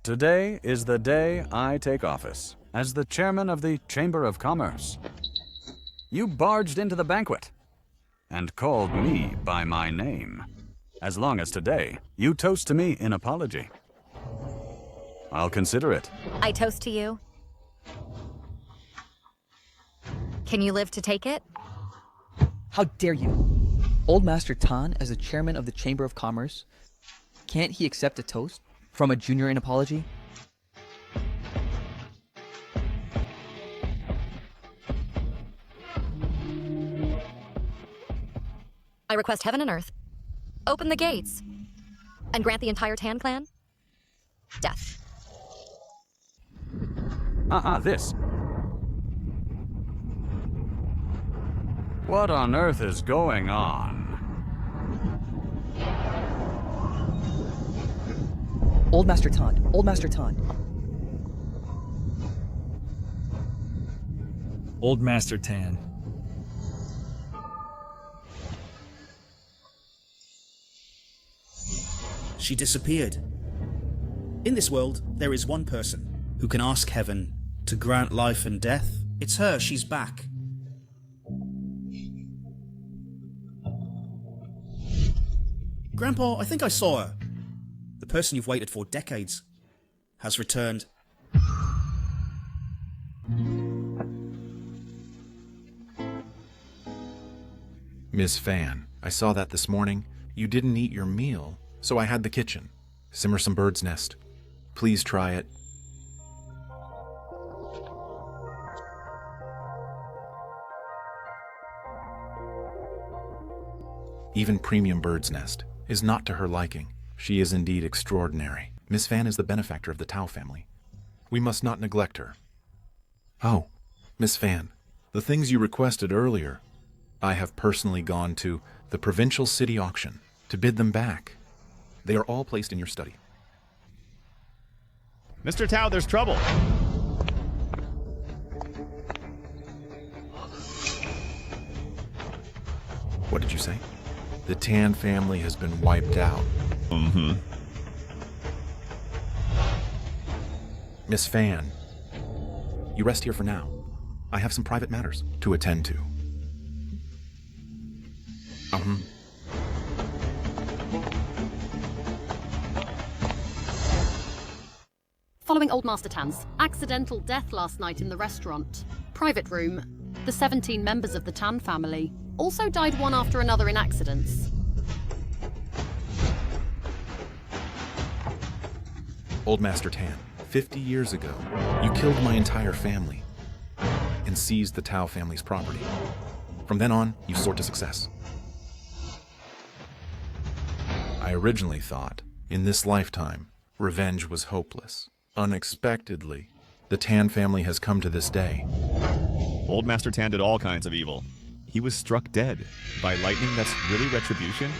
Today is the day I take office as the chairman of the Chamber of Commerce. You barged into the banquet and called me by my name. As long as today you toast to me in apology, I'll consider it. I toast to you. Can you live to take it? How dare you? Old Master Tan, as the chairman of the Chamber of Commerce, can't he accept a toast from a junior in apology? I request heaven and earth open the gates and grant the entire Tan clan death. This. What on earth is going on? Old Master Tan, Old Master Tan. Old Master Tan. She disappeared. In this world, there is one person who can ask heaven to grant life and death. It's her, she's back. Grandpa, I think I saw her. The person you've waited for decades has returned. Miss Fan, I saw that this morning. You didn't eat your meal, so I had the kitchen. Simmer some bird's nest. Please try it. Even premium bird's nest is not to her liking. She is indeed extraordinary. Miss Fan is the benefactor of the Tao family. We must not neglect her. Oh, Miss Fan, the things you requested earlier, I have personally gone to the provincial city auction to bid them back. They are all placed in your study. Mr. Tao, there's trouble. What did you say? The Tan family has been wiped out. Mm-hmm. Miss Fan, you rest here for now. I have some private matters to attend to. Following Old Master Tan's accidental death last night in the restaurant, private room, the 17 members of the Tan family also died one after another in accidents. Old Master Tan, 50 years ago, you killed my entire family and seized the Tao family's property. From then on, you soared to success. I originally thought, in this lifetime, revenge was hopeless. Unexpectedly, the Tan family has come to this day. Old Master Tan did all kinds of evil. He was struck dead by lightning. That's really retribution?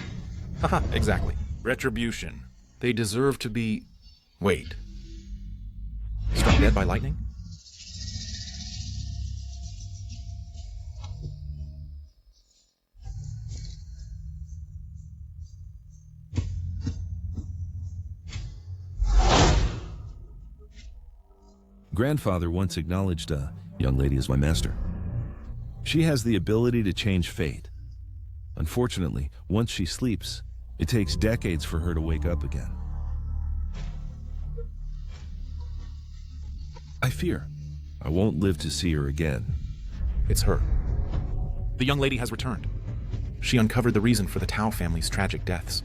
Haha, exactly. Retribution. They deserve to be... Wait. Struck dead by lightning? Grandfather once acknowledged a young lady as my master. She has the ability to change fate. Unfortunately, once she sleeps, it takes decades for her to wake up again. I fear I won't live to see her again. It's her. The young lady has returned. She uncovered the reason for the Tao family's tragic deaths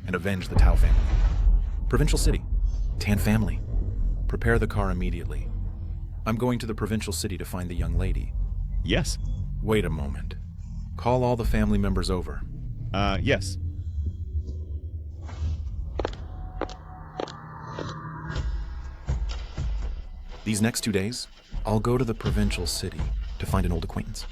and avenged the Tao family. Provincial city. Tan family. Prepare the car immediately. I'm going to the provincial city to find the young lady. Yes. Wait a moment. Call all the family members over. Yes. These next 2 days, I'll go to the provincial city to find an old acquaintance.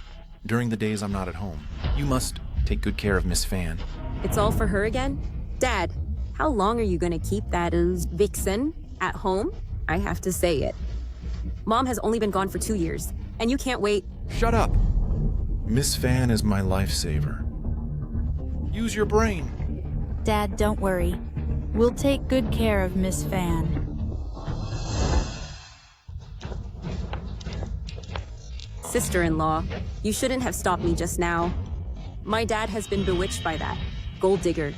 During the days I'm not at home, you must take good care of Miss Fan. It's all for her again? Dad, how long are you gonna keep that vixen at home? I have to say it. Mom has only been gone for 2 years, and you can't wait. Shut up! Miss Fan is my lifesaver. Use your brain. Dad, don't worry. We'll take good care of Miss Fan. Sister-in-law, you shouldn't have stopped me just now. My dad has been bewitched by that gold digger.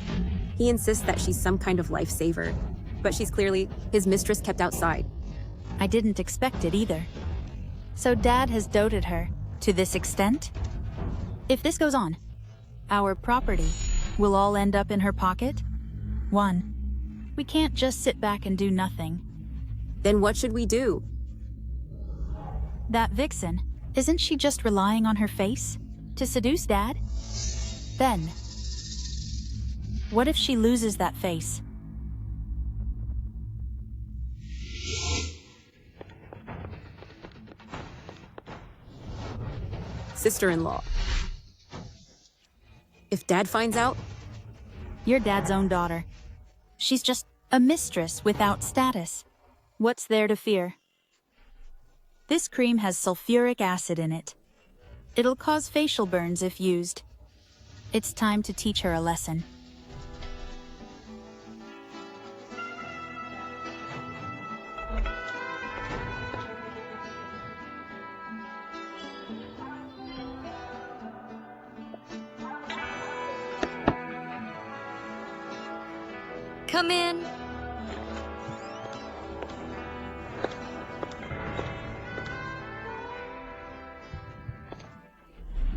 He insists that she's some kind of lifesaver, but she's clearly his mistress kept outside. I didn't expect it either. So Dad has doted her to this extent? If this goes on, our property will all end up in her pocket? 1. We can't just sit back and do nothing. Then what should we do? That vixen, isn't she just relying on her face to seduce Dad? Then, what if she loses that face? Sister-in-law. If Dad finds out? You're Dad's own daughter. She's just a mistress without status. What's there to fear? This cream has sulfuric acid in it. It'll cause facial burns if used. It's time to teach her a lesson. Come in.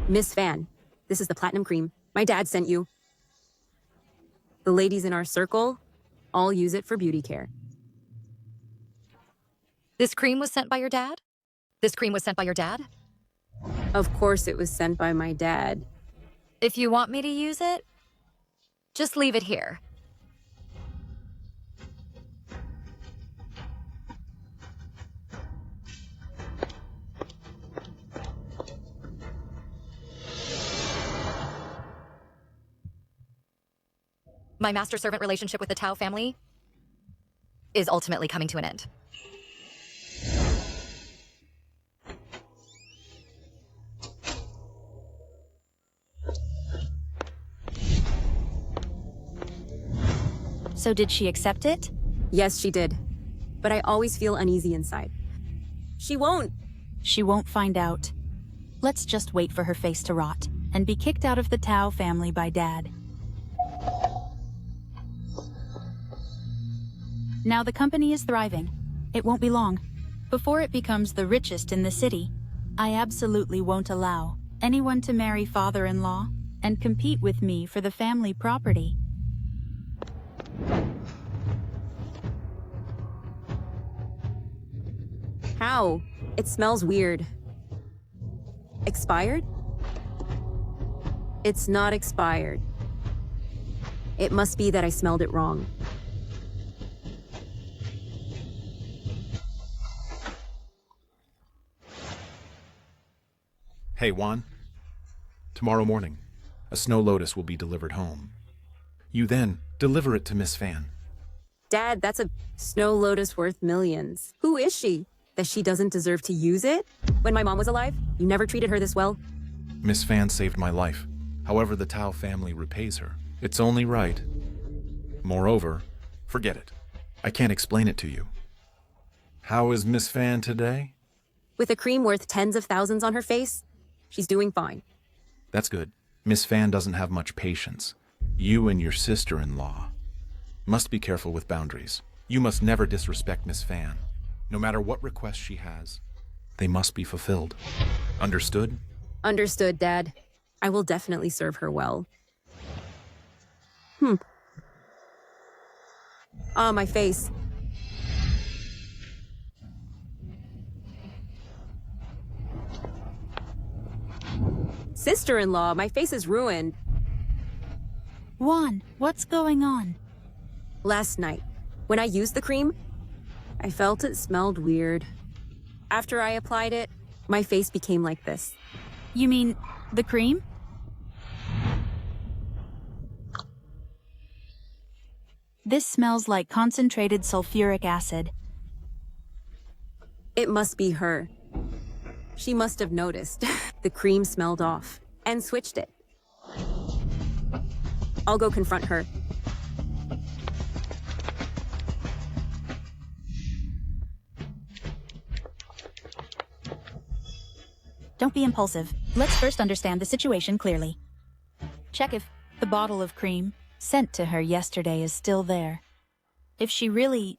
Miss Fan, this is the platinum cream. My dad sent you. The ladies in our circle all use it for beauty care. This cream was sent by your dad? This cream was sent by your dad? Of course it was sent by my dad. If you want me to use it, just leave it here. My master-servant relationship with the Tao family is ultimately coming to an end. So did she accept it? Yes, she did. But I always feel uneasy inside. She won't. She won't find out. Let's just wait for her face to rot and be kicked out of the Tao family by Dad. Now the company is thriving. It won't be long. Before it becomes the richest in the city, I absolutely won't allow anyone to marry father-in-law and compete with me for the family property. How? It smells weird. Expired? It's not expired. It must be that I smelled it wrong. Hey, Juan. Tomorrow morning, a snow lotus will be delivered home. You then deliver it to Miss Fan. Dad, that's a snow lotus worth millions. Who is she? That she doesn't deserve to use it? When my mom was alive, you never treated her this well? Miss Fan saved my life. However, the Tao family repays her. It's only right. Moreover, forget it. I can't explain it to you. How is Miss Fan today? With a cream worth tens of thousands on her face, she's doing fine. That's good. Miss Fan doesn't have much patience. You and your sister-in-law must be careful with boundaries. You must never disrespect Miss Fan. No matter what requests she has, they must be fulfilled. Understood? Understood, Dad. I will definitely serve her well. Ah, my face. Sister-in-law, my face is ruined. Juan, what's going on? Last night, when I used the cream, I felt it smelled weird. After I applied it, my face became like this. You mean the cream? This smells like concentrated sulfuric acid. It must be her. She must have noticed. The cream smelled off and switched it. I'll go confront her. Don't be impulsive. Let's first understand the situation clearly. Check if the bottle of cream sent to her yesterday is still there. If she really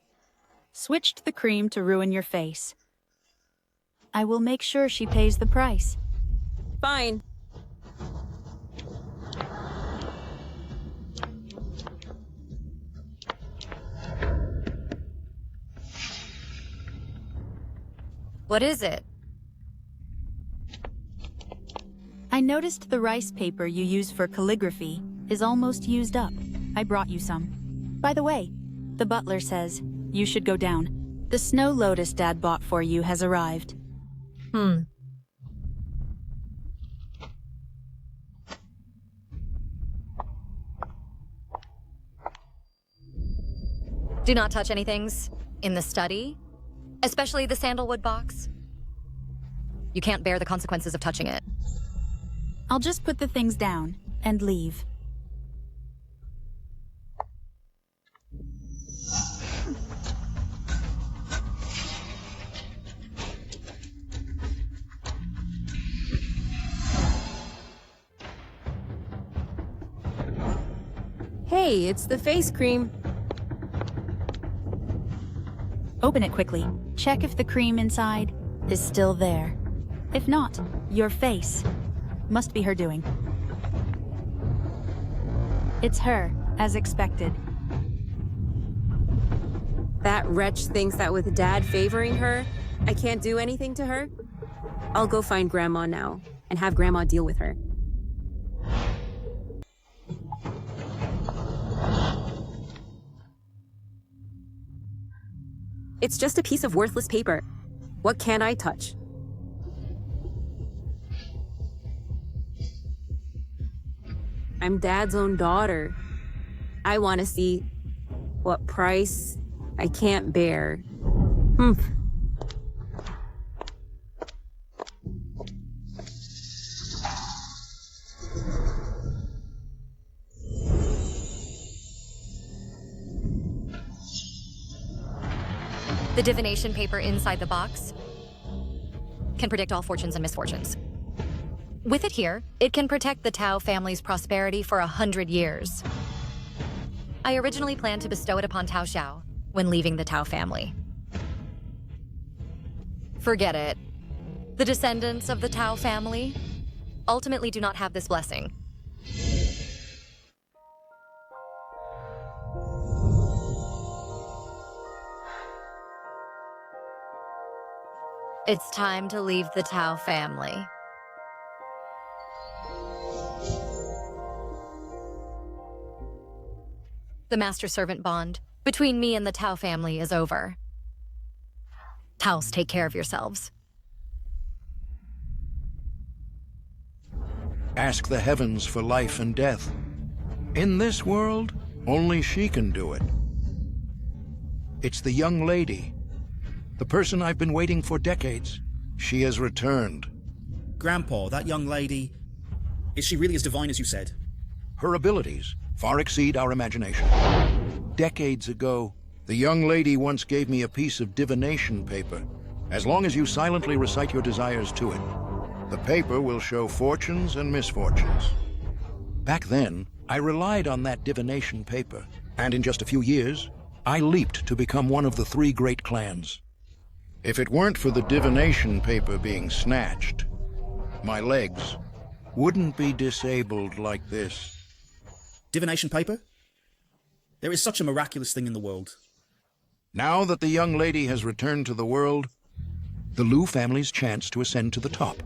switched the cream to ruin your face, I will make sure she pays the price. Fine. What is it? I noticed the rice paper you use for calligraphy is almost used up. I brought you some. By the way, the butler says you should go down. The snow lotus Dad bought for you has arrived. Do not touch anythings in the study, especially the sandalwood box. You can't bear the consequences of touching it. I'll just put the things down and leave. Hey, it's the face cream. Open it quickly. Check if the cream inside is still there. If not, your face must be her doing. It's her, as expected. That wretch thinks that with Dad favoring her, I can't do anything to her? I'll go find Grandma now and have Grandma deal with her. It's just a piece of worthless paper. What can I touch? I'm Dad's own daughter. I want to see what price I can't bear. The divination paper inside the box can predict all fortunes and misfortunes. With it here, it can protect the Tao family's prosperity for 100 years. I originally planned to bestow it upon Tao Xiao when leaving the Tao family. Forget it. The descendants of the Tao family ultimately do not have this blessing. It's time to leave the Tao family. The master-servant bond between me and the Tao family is over. Taos, take care of yourselves. Ask the heavens for life and death. In this world, only she can do it. It's the young lady. The person I've been waiting for decades. She has returned. Grandpa, that young lady, is she really as divine as you said? Her abilities far exceed our imagination. Decades ago, the young lady once gave me a piece of divination paper. As long as you silently recite your desires to it, the paper will show fortunes and misfortunes. Back then, I relied on that divination paper, and in just a few years, I leaped to become one of the 3 great clans. If it weren't for the divination paper being snatched, my legs wouldn't be disabled like this. Divination paper? There is such a miraculous thing in the world. Now that the young lady has returned to the world, the Liu family's chance to ascend to the top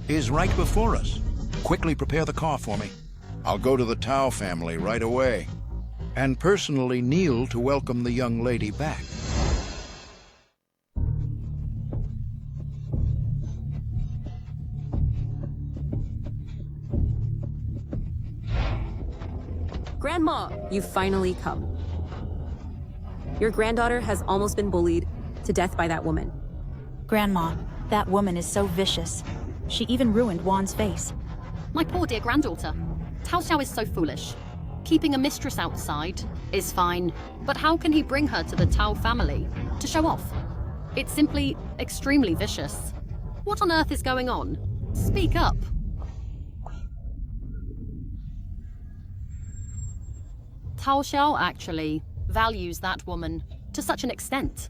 is right before us. Quickly prepare the car for me. I'll go to the Tao family right away and personally kneel to welcome the young lady back. Grandma, you've finally come. Your granddaughter has almost been bullied to death by that woman. Grandma, that woman is so vicious. She even ruined Juan's face. My poor dear granddaughter. Tao Xiao is so foolish. Keeping a mistress outside is fine, but how can he bring her to the Tao family to show off? It's simply extremely vicious. What on earth is going on? Speak up. Tao Xiao actually values that woman to such an extent.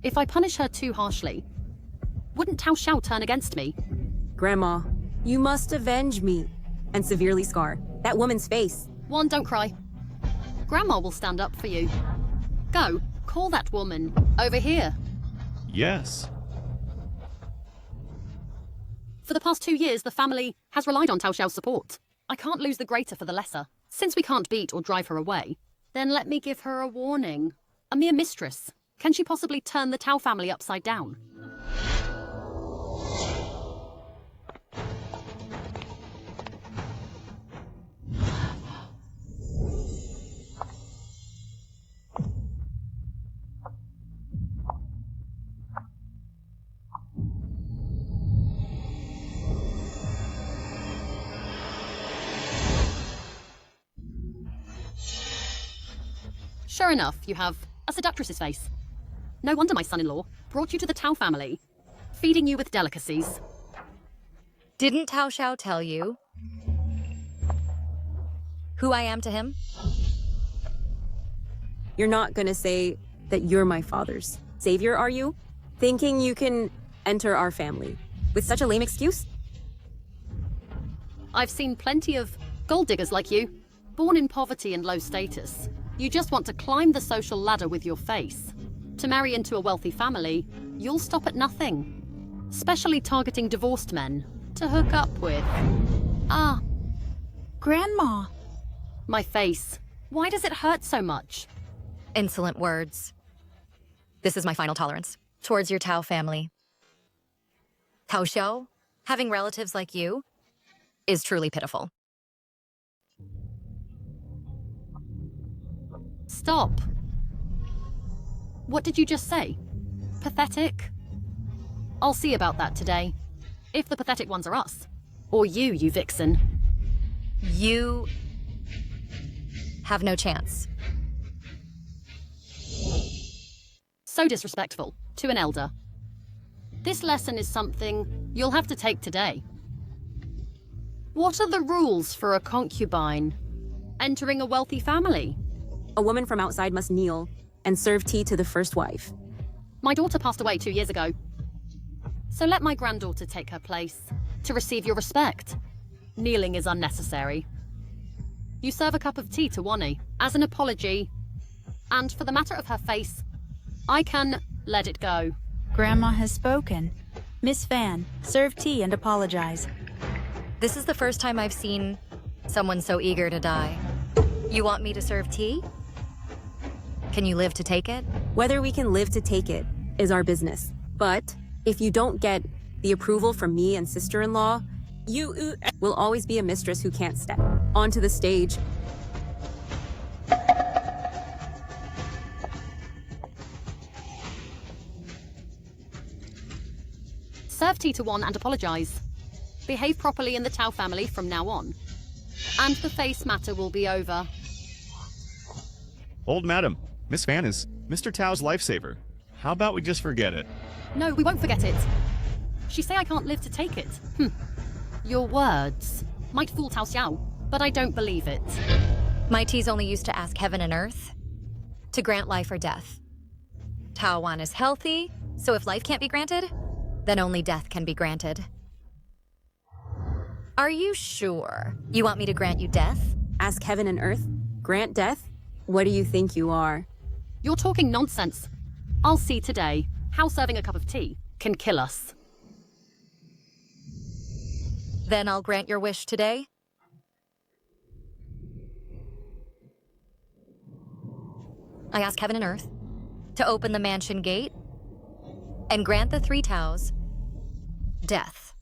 If I punish her too harshly, wouldn't Tao Xiao turn against me? Grandma, you must avenge me and severely scar that woman's face. One, don't cry. Grandma will stand up for you. Go, call that woman over here. Yes. For the past 2 years, the family has relied on Tao Xiao's support. I can't lose the greater for the lesser. Since we can't beat or drive her away, then let me give her a warning. A mere mistress. Can she possibly turn the Tao family upside down? Sure enough, you have a seductress's face. No wonder my son-in-law brought you to the Tao family, feeding you with delicacies. Didn't Tao Xiao tell you who I am to him? You're not gonna say that you're my father's savior, are you? Thinking you can enter our family with such a lame excuse? I've seen plenty of gold diggers like you, born in poverty and low status. You just want to climb the social ladder with your face. To marry into a wealthy family, you'll stop at nothing. Especially targeting divorced men to hook up with. Ah, Grandma. my face. Why does it hurt so much? Insolent words. This is my final tolerance towards your Tao family. Tao Xiao, having relatives like you, is truly pitiful. Stop. What did you just say? Pathetic? I'll see about that today. If the pathetic ones are us. Or you vixen. You have no chance. So disrespectful to an elder. This lesson is something you'll have to take today. What are the rules for a concubine entering a wealthy family? A woman from outside must kneel and serve tea to the first wife. My daughter passed away 2 years ago. So let my granddaughter take her place to receive your respect. Kneeling is unnecessary. You serve a cup of tea to Wani as an apology, and for the matter of her face, I can let it go. Grandma has spoken. Miss Fan, serve tea and apologize. This is the first time I've seen someone so eager to die. You want me to serve tea? Can you live to take it? Whether we can live to take it is our business. But if you don't get the approval from me and sister-in-law, you will always be a mistress who can't step onto the stage. Serve tea to one and apologize. Behave properly in the Tao family from now on. And the face matter will be over. Old madam, Miss Fan is Mr. Tao's lifesaver. How about we just forget it? No, we won't forget it. She say I can't live to take it. Your words might fool Tao Xiao, but I don't believe it. My tea's only used to ask heaven and earth to grant life or death. Tao Wan is healthy, so if life can't be granted, then only death can be granted. Are you sure you want me to grant you death? Ask heaven and earth? Grant death? What do you think you are? You're talking nonsense. I'll see today how serving a cup of tea can kill us. Then I'll grant your wish today. I ask heaven and earth to open the mansion gate and grant the 3 Taos death.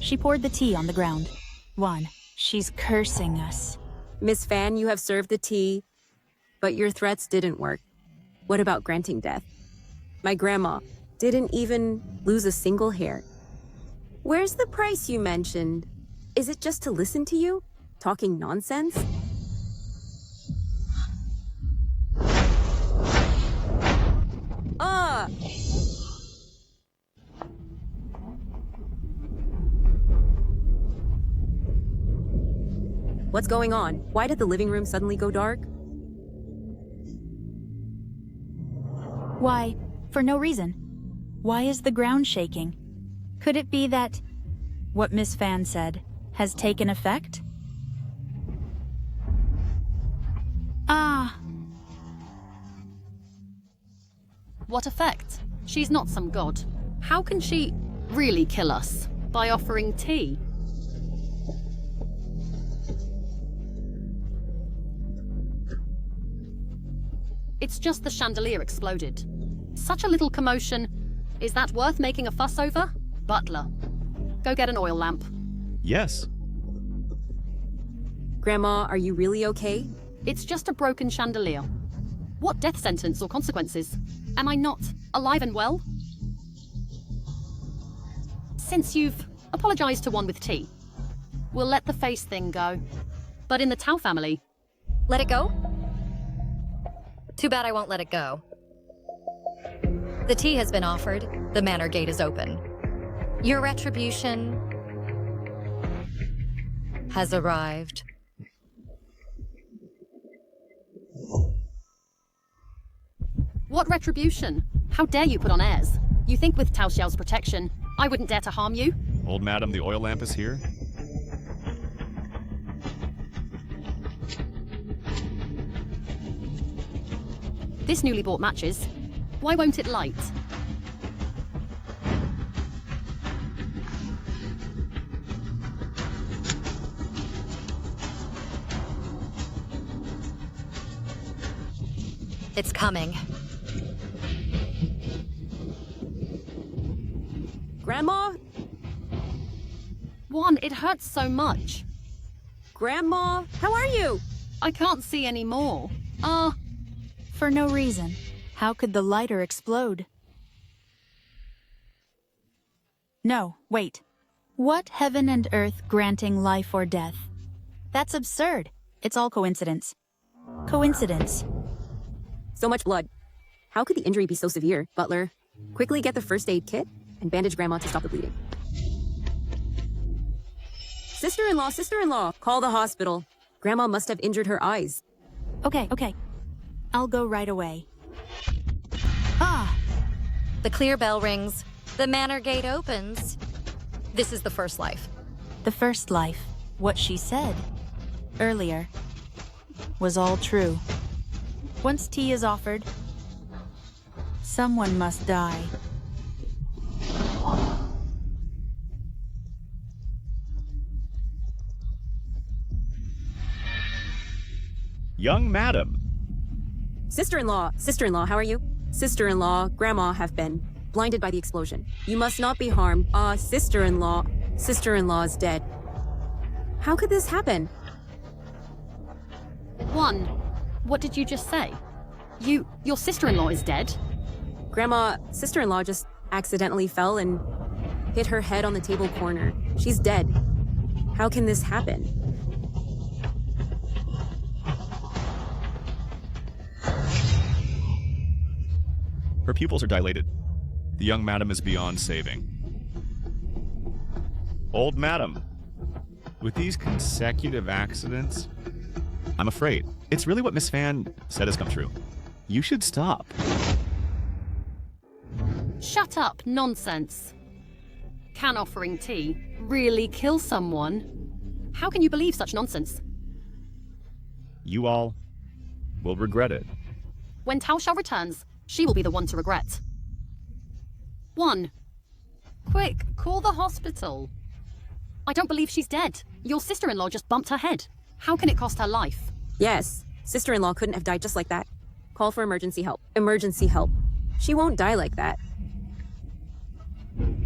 She poured the tea on the ground. 1. She's cursing us. Miss Fan, you have served the tea, but your threats didn't work. What about granting death? My grandma didn't even lose a single hair. Where's the price you mentioned? Is it just to listen to you? Talking nonsense? What's going on? Why did the living room suddenly go dark? Why, for no reason. Why is the ground shaking? Could it be that what Miss Fan said has taken effect? Ah. What effect? She's not some god. How can she really kill us? By offering tea? It's just the chandelier exploded. Such a little commotion. Is that worth making a fuss over? Butler, go get an oil lamp. Yes. Grandma, are you really okay? It's just a broken chandelier. What death sentence or consequences? Am I not alive and well? Since you've apologized to one with tea, we'll let the face thing go. But in the Tao family... Let it go? Too bad I won't let it go. The tea has been offered. The manor gate is open. Your retribution has arrived. What retribution? How dare you put on airs? You think with Tao Xiao's protection, I wouldn't dare to harm you? Old madam, the oil lamp is here. This newly bought matches. Why won't it light? It's coming. Grandma? Juan, it hurts so much. Grandma? How are you? I can't see any more. For no reason. How could the lighter explode? No, wait. What heaven and earth granting life or death? That's absurd. It's all coincidence. Coincidence. So much blood. How could the injury be so severe? Butler, quickly get the first aid kit and bandage Grandma to stop the bleeding. Sister-in-law, sister-in-law, call the hospital. Grandma must have injured her eyes. Okay. I'll go right away. Ah! The clear bell rings. The manor gate opens. This is the first life. The first life. What she said earlier was all true. Once tea is offered, someone must die. Young madam. Sister-in-law, how are you? Sister-in-law, Grandma have been blinded by the explosion. You must not be harmed. Sister-in-law's dead. How could this happen? Juan, what did you just say? Your sister-in-law is dead? Grandma, sister-in-law just accidentally fell and hit her head on the table corner. She's dead. How can this happen? Her pupils are dilated. The young madam is beyond saving. Old madam, with these consecutive accidents, I'm afraid it's really what Miss Fan said has come true. You should stop. Shut up, nonsense. Can offering tea really kill someone? How can you believe such nonsense? You all will regret it. When Tao Xiao returns, she will be the one to regret. Juan, quick, call the hospital. I don't believe she's dead. Your sister-in-law just bumped her head. How can it cost her life? Yes, sister-in-law couldn't have died just like that. Call for emergency help. Emergency help. She won't die like that.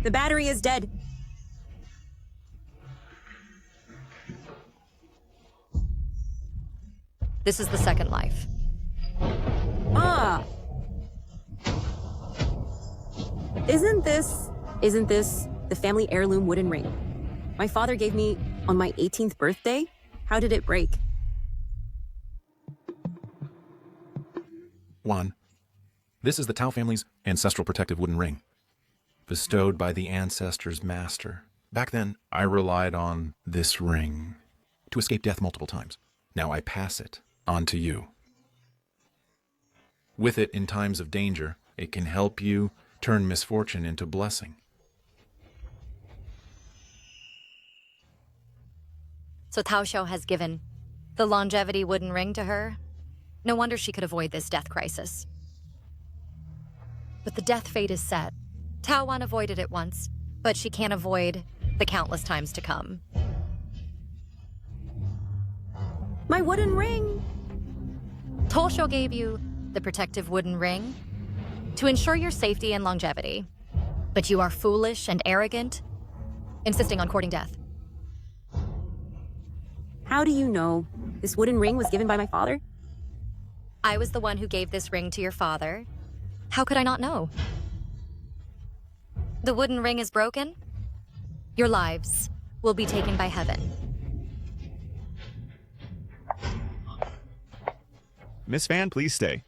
The battery is dead. This is the second life. Ah! Isn't this the family heirloom wooden ring? My father gave me on my 18th birthday? How did it break? Juan, this is the Tao family's ancestral protective wooden ring, bestowed by the ancestors' master. Back then, I relied on this ring to escape death multiple times. Now I pass it on to you. With it, in times of danger, it can help you turn misfortune into blessing. So Tao Xiao has given the longevity wooden ring to her. No wonder she could avoid this death crisis. But the death fate is set. Tao Wan avoided it once, but she can't avoid the countless times to come. My wooden ring! Tao Xiao gave you the protective wooden ring to ensure your safety and longevity. But you are foolish and arrogant, insisting on courting death. How do you know this wooden ring was given by my father? I was the one who gave this ring to your father. How could I not know? The wooden ring is broken. Your lives will be taken by heaven. Miss Fan, please stay.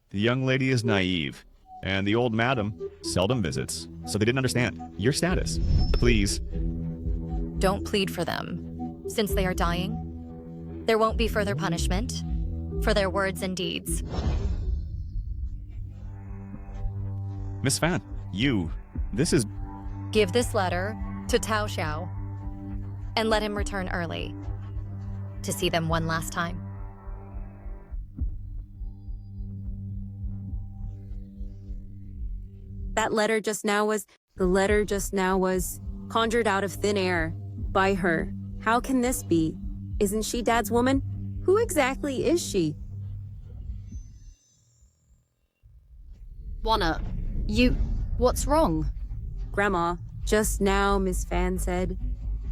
The young lady is naive, and the old madam seldom visits, so they didn't understand your status. Please. Don't plead for them. Since they are dying, there won't be further punishment for their words and deeds. Miss Fan, this is... Give this letter to Tao Xiao and let him return early to see them one last time. The letter just now was conjured out of thin air by her. How can this be? Isn't she Dad's woman? Who exactly is she? Wanna, what's wrong? Grandma, just now Miss Fan said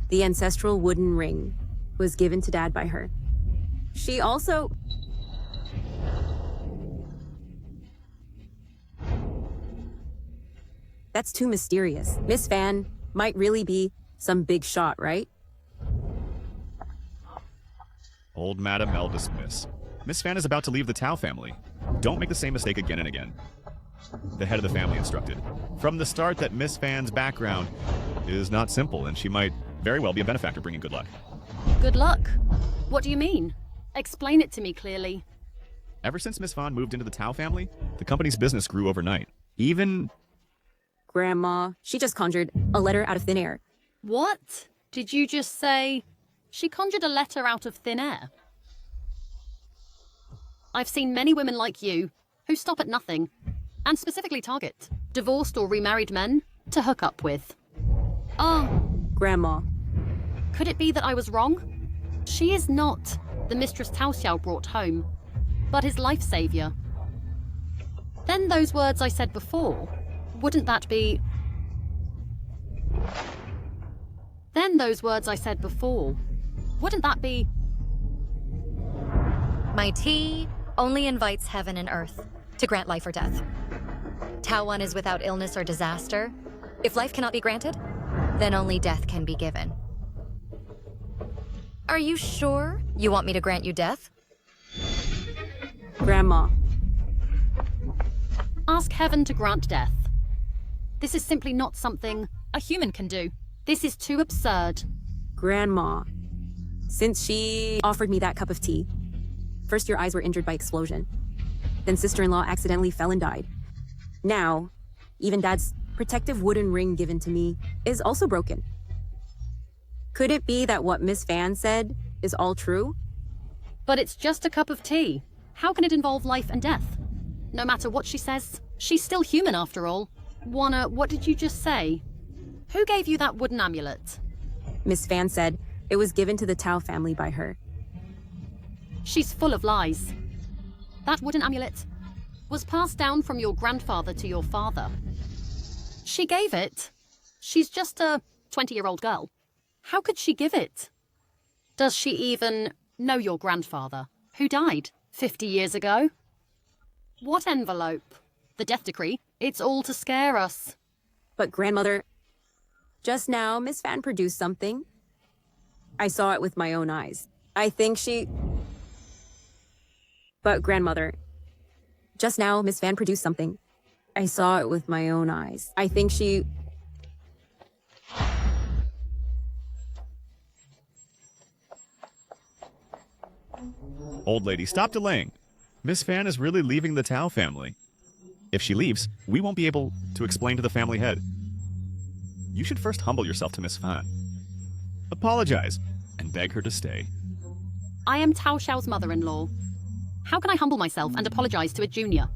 the ancestral wooden ring was given to Dad by her. She also... That's too mysterious. Miss Fan might really be some big shot, right? Old Madam L dismiss. Miss Fan is about to leave the Tao family. Don't make the same mistake again and again. The head of the family instructed from the start that Miss Fan's background is not simple, and she might very well be a benefactor bringing good luck. Good luck? What do you mean? Explain it to me clearly. Ever since Miss Fan moved into the Tao family, the company's business grew overnight. Even... Grandma, she just conjured a letter out of thin air. What? Did you just say she conjured a letter out of thin air? I've seen many women like you who stop at nothing and specifically target divorced or remarried men to hook up with. Grandma. Could it be that I was wrong? She is not the mistress Tao Xiao brought home, but his life savior. Then those words I said before, wouldn't that be... My tea only invites heaven and earth to grant life or death. Tao Wan is without illness or disaster. If life cannot be granted, then only death can be given. Are you sure you want me to grant you death? Grandma. Ask heaven to grant death. This is simply not something a human can do. This is too absurd. Grandma. Since she offered me that cup of tea, first your eyes were injured by explosion. Then sister-in-law accidentally fell and died. Now, even Dad's protective wooden ring given to me is also broken. Could it be that what Miss Fan said is all true? But it's just a cup of tea. How can it involve life and death? No matter what she says, she's still human after all. Wanna, what did you just say? Who gave you that wooden amulet? Miss Fan said it was given to the Tao family by her. She's full of lies. That wooden amulet was passed down from your grandfather to your father. She gave it. She's just a 20-year-old girl. How could she give it? Does she even know your grandfather, who died 50 years ago? What envelope? The death decree. It's all to scare us. But grandmother, just now Miss Fan produced something. I saw it with my own eyes. I think she... But grandmother, just now Miss Fan produced something. I saw it with my own eyes. I think she... Old lady, stop delaying. Miss Fan is really leaving the Tao family. If she leaves, we won't be able to explain to the family head. You should first humble yourself to Miss Fan. Apologize, and beg her to stay. I am Tao Xiao's mother-in-law. How can I humble myself and apologize to a junior?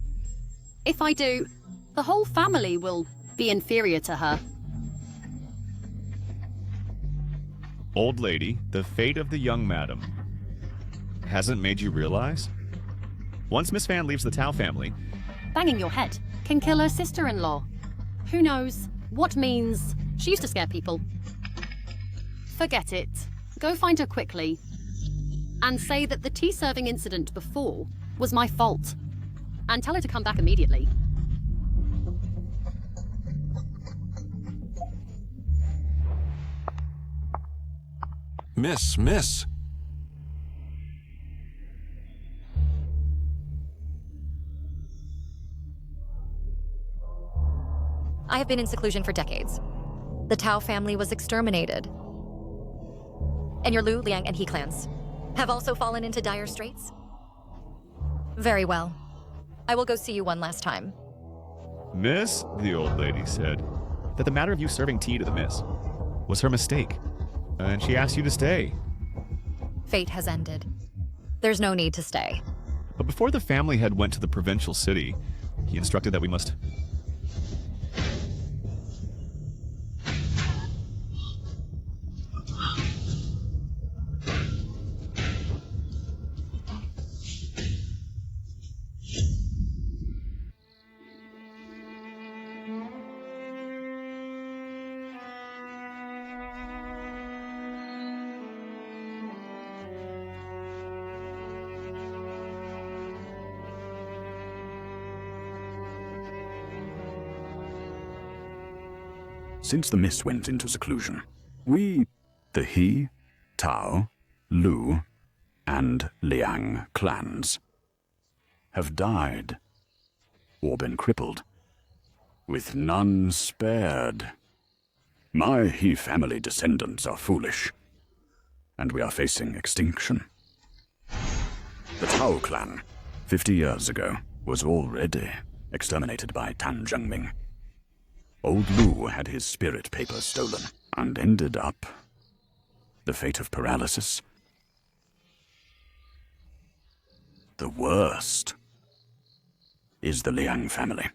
If I do, the whole family will be inferior to her. Old lady, the fate of the young madam hasn't made you realize? Once Miss Fan leaves the Tao family, Banging your head can kill her sister-in-law. Who knows what means she used to scare people. Forget it. Go find her quickly. And say that the tea-serving incident before was my fault. And tell her to come back immediately. Miss. I have been in seclusion for decades. The Tao family was exterminated. And your Lu, Liang, and He clans have also fallen into dire straits? Very well. I will go see you one last time. Miss, the old lady said, that the matter of you serving tea to the miss was her mistake, and she asked you to stay. Fate has ended. There's no need to stay. But before the family head went to the provincial city, he instructed that we must... Since the Miss went into seclusion, we, the He, Tao, Lu, and Liang clans, have died or been crippled, with none spared. My He family descendants are foolish, and we are facing extinction. The Tao clan, 50 years ago, was already exterminated by Tan Zhengming. Old Lu had his spirit paper stolen and ended up the fate of paralysis. The worst is the Liang family.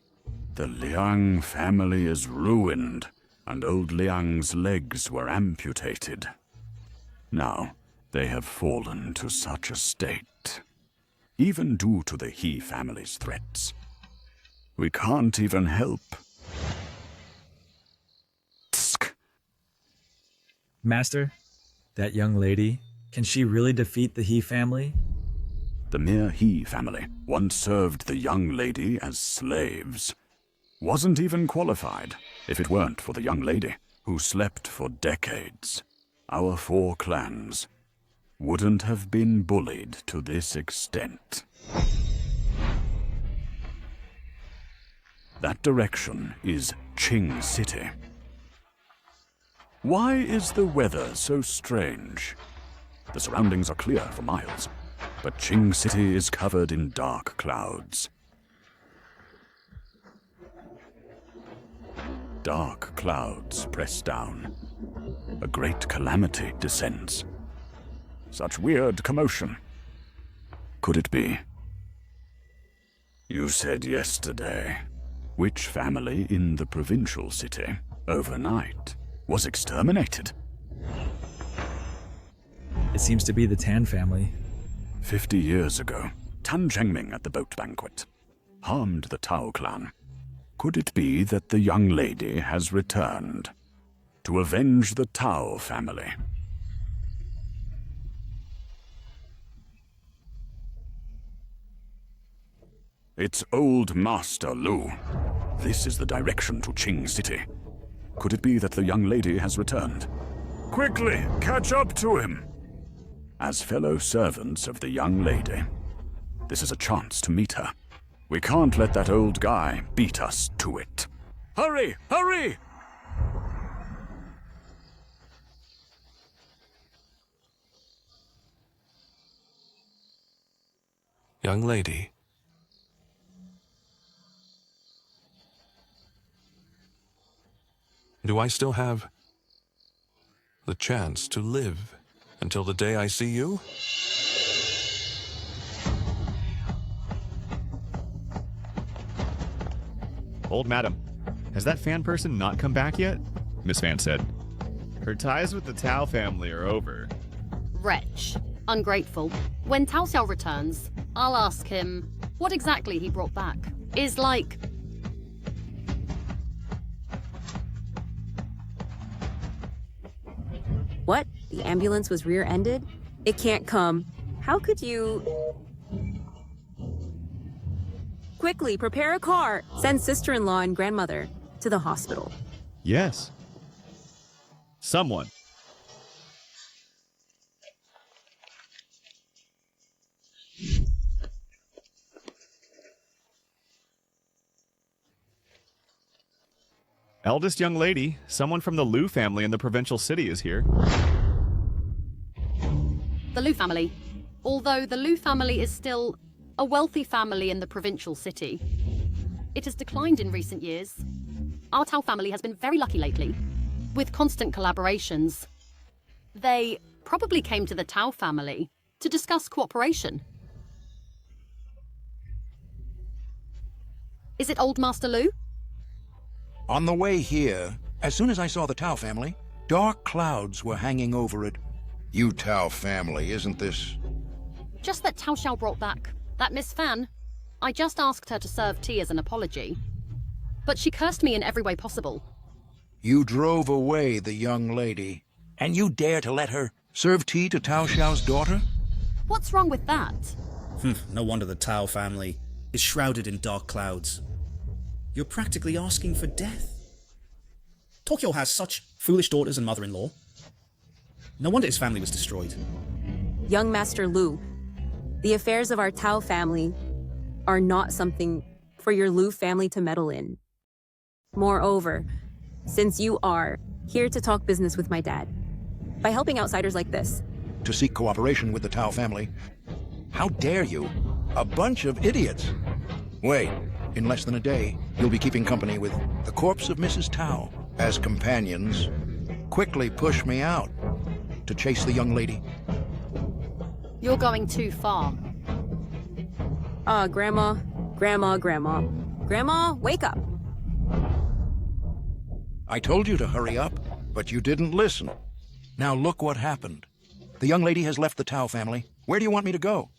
The Liang family is ruined, and old Liang's legs were amputated. Now they have fallen to such a state, even due to the He family's threats. We can't even help. Master, that young lady, can she really defeat the He family? The mere He family once served the young lady as slaves. Wasn't even qualified if it weren't for the young lady who slept for decades. Our 4 clans wouldn't have been bullied to this extent. That direction is Qing City. Why is the weather so strange? The surroundings are clear for miles, but Qing City is covered in dark clouds. Dark clouds press down. A great calamity descends. Such weird commotion. Could it be? You said yesterday, which family in the provincial city, overnight, was exterminated? It seems to be the Tan family. 50 years ago, Tan Zhengming at the boat banquet harmed the Tao clan. Could it be that the young lady has returned to avenge the Tao family? It's old Master Lu. This is the direction to Qing City. Could it be that the young lady has returned? Quickly, catch up to him! As fellow servants of the young lady, this is a chance to meet her. We can't let that old guy beat us to it. Hurry! Hurry! Young lady. Do I still have the chance to live until the day I see you? Old madam, has that fan person not come back yet? Miss Fan said. Her ties with the Tao family are over. Wretch. Ungrateful. When Tao Xiao returns, I'll ask him what exactly he brought back. Is like... What? The ambulance was rear-ended? It can't come. How could you... Quickly, prepare a car. Send sister-in-law and grandmother to the hospital. Yes. Someone. Eldest young lady, someone from the Liu family in the provincial city is here. The Liu family. Although the Liu family is still a wealthy family in the provincial city, it has declined in recent years. Our Tao family has been very lucky lately, with constant collaborations. They probably came to the Tao family to discuss cooperation. Is it Old Master Liu? On the way here, as soon as I saw the Tao family, dark clouds were hanging over it. You Tao family, isn't this? Just that Tao Xiao brought back that Miss Fan. I just asked her to serve tea as an apology, but she cursed me in every way possible. You drove away the young lady, and you dare to let her serve tea to Tao Xiao's daughter? What's wrong with that? No wonder the Tao family is shrouded in dark clouds. You're practically asking for death. Tokyo has such foolish daughters and mother-in-law. No wonder his family was destroyed. Young Master Liu, the affairs of our Tao family are not something for your Liu family to meddle in. Moreover, since you are here to talk business with my dad, by helping outsiders like this, To seek cooperation with the Tao family? How dare you? A bunch of idiots. Wait, in less than a day, you'll be keeping company with the corpse of Mrs. Tao as companions. Quickly push me out to chase the young lady. You're going too far. Grandma. Grandma, wake up. I told you to hurry up, but you didn't listen. Now look what happened. The young lady has left the Tao family. Where do you want me to go?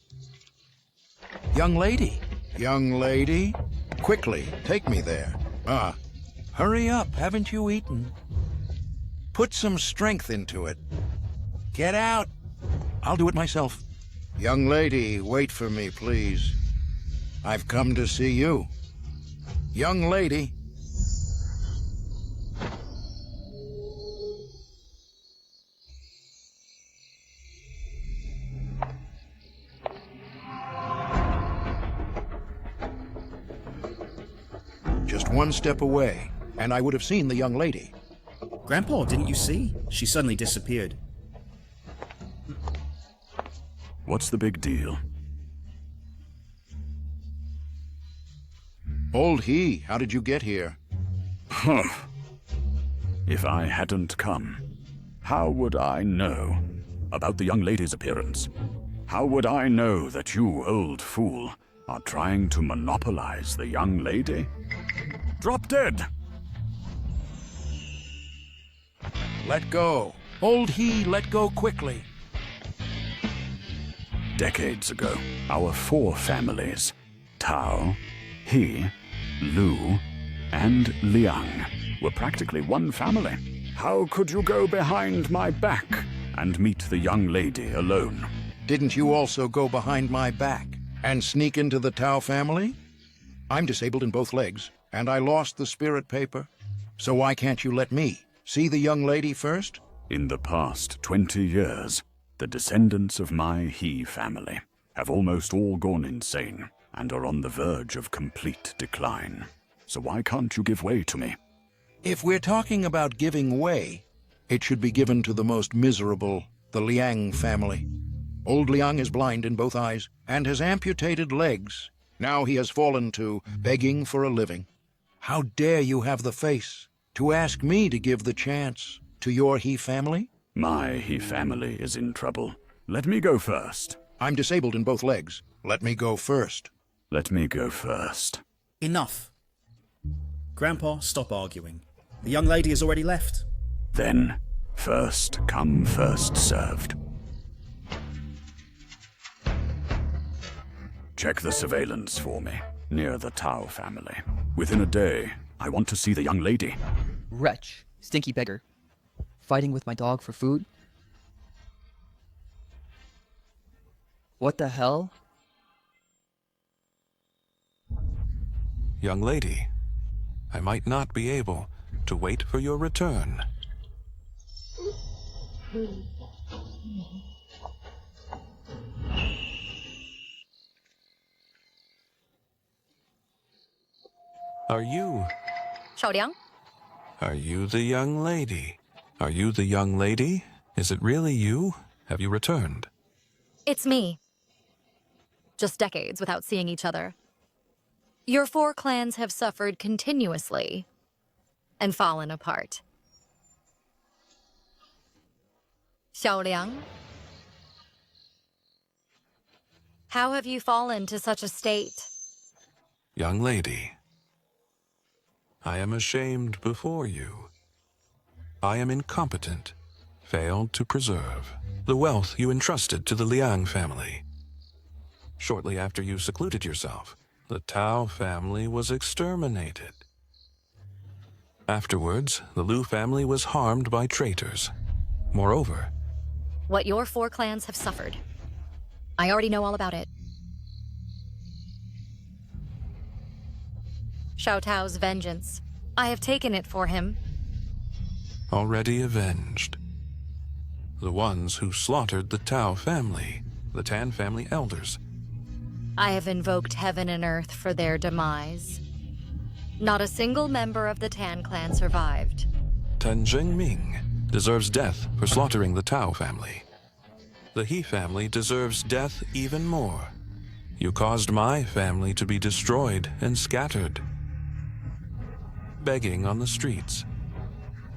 Young lady. Young lady? Quickly, take me there. Hurry up, haven't you eaten? Put some strength into it. Get out. I'll do it myself. Young lady, wait for me, please. I've come to see you. Young lady. Just one step away, and I would have seen the young lady. Grandpa, didn't you see? She suddenly disappeared. What's the big deal? Old He, how did you get here? If I hadn't come, how would I know about the young lady's appearance? How would I know that you, old fool, are trying to monopolize the young lady? Drop dead! Let go. Old He, let go quickly. Decades ago, our four families, Tao, He, Liu, and Liang, were practically one family. How could you go behind my back and meet the young lady alone? Didn't you also go behind my back and sneak into the Tao family? I'm disabled in both legs, and I lost the spirit paper. So why can't you let me see the young lady first? In the past 20 years, the descendants of my He family have almost all gone insane and are on the verge of complete decline. So why can't you give way to me? If we're talking about giving way, it should be given to the most miserable, the Liang family. Old Liang is blind in both eyes and has amputated legs. Now he has fallen to begging for a living. How dare you have the face to ask me to give the chance to your He family? My He family is in trouble. Let me go first. I'm disabled in both legs. Let me go first. Let me go first. Enough. Grandpa, stop arguing. The young lady has already left. Then, first come, first served. Check the surveillance for me, near the Tao family. Within a day, I want to see the young lady. Wretch, stinky beggar. Fighting with my dog for food? What the hell? Young lady, I might not be able to wait for your return. Are you... Xiaoliang? Are you the young lady? Are you the young lady? Is it really you? Have you returned? It's me. Just decades without seeing each other. Your 4 clans have suffered continuously and fallen apart. Xiaoliang? How have you fallen to such a state? Young lady, I am ashamed before you. I am incompetent, failed to preserve the wealth you entrusted to the Liang family. Shortly after you secluded yourself, the Tao family was exterminated. Afterwards, the Lu family was harmed by traitors. Moreover, What your 4 clans have suffered. I already know all about it. Xiao Tao's vengeance. I have taken it for him. already avenged. The ones who slaughtered the Tao family, the Tan family elders. I have invoked heaven and earth for their demise. Not a single member of the Tan clan survived. Tan Zhengming deserves death for slaughtering the Tao family. The He family deserves death even more. You caused my family to be destroyed and scattered. Begging on the streets.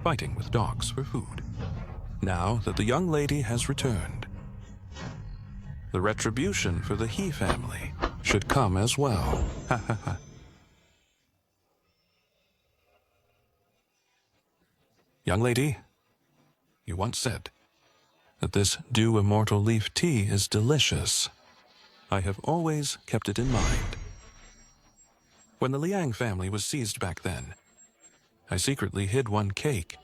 Fighting with dogs for food. Now that the young lady has returned, the retribution for the He family should come as well. Ha ha ha. Young lady, you once said that this dew immortal leaf tea is delicious. I have always kept it in mind. When the Liang family was seized back then, I secretly hid one cake,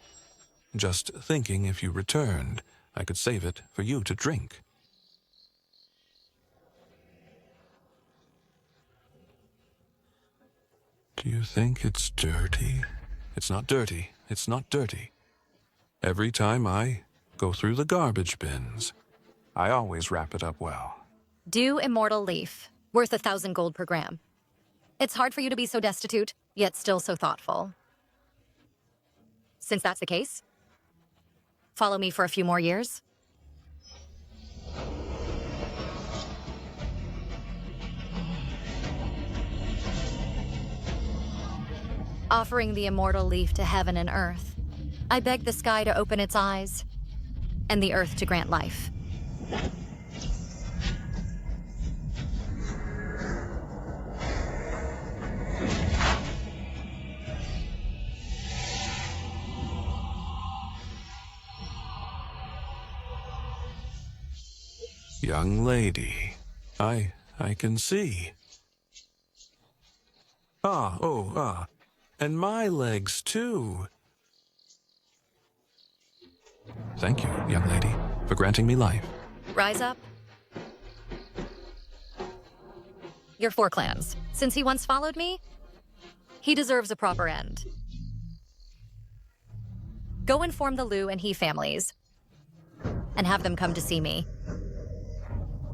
just thinking if you returned, I could save it for you to drink. Do you think it's dirty? It's not dirty. It's not dirty. Every time I go through the garbage bins, I always wrap it up well. Dew immortal leaf, worth 1,000 gold per gram. It's hard for you to be so destitute, yet still so thoughtful. Since that's the case, follow me for a few more years. Offering the immortal leaf to heaven and earth, I beg the sky to open its eyes, and the earth to grant life. Young lady, I can see. And my legs too. Thank you, young lady, for granting me life. Rise up. Your 4 clans. Since he once followed me, he deserves a proper end. Go inform the Lu and He families, and have them come to see me.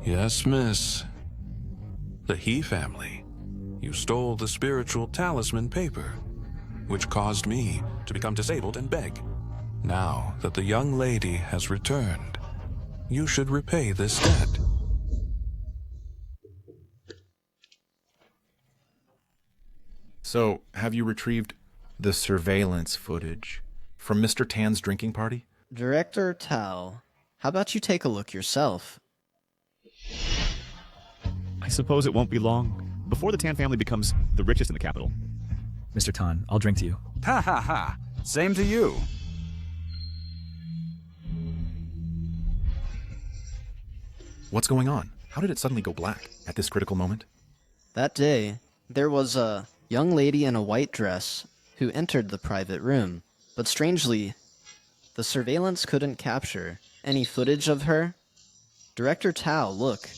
Yes, miss. The He family. You stole the spiritual talisman paper, which caused me to become disabled and beg. Now that the young lady has returned, you should repay this debt. So, have you retrieved the surveillance footage from Mr. Tan's drinking party? Director Tao, how about you take a look yourself? I suppose it won't be long before the Tan family becomes the richest in the capital. Mr. Tan, I'll drink to you. Ha ha ha. Same to you. What's going on? How did it suddenly go black at this critical moment? That day, there was a young lady in a white dress who entered the private room, but strangely, the surveillance couldn't capture any footage of her. Director Tao, look.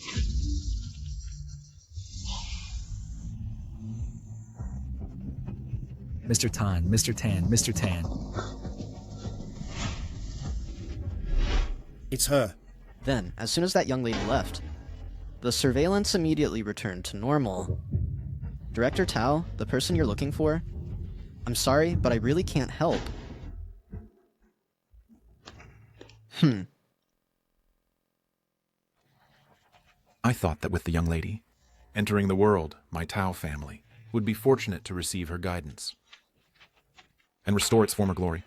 Mr. Tan, Mr. Tan, Mr. Tan. It's her. Then, as soon as that young lady left, the surveillance immediately returned to normal. Director Tao, the person you're looking for, I'm sorry, but I really can't help. I thought that with the young lady entering the world, my Tao family would be fortunate to receive her guidance and restore its former glory.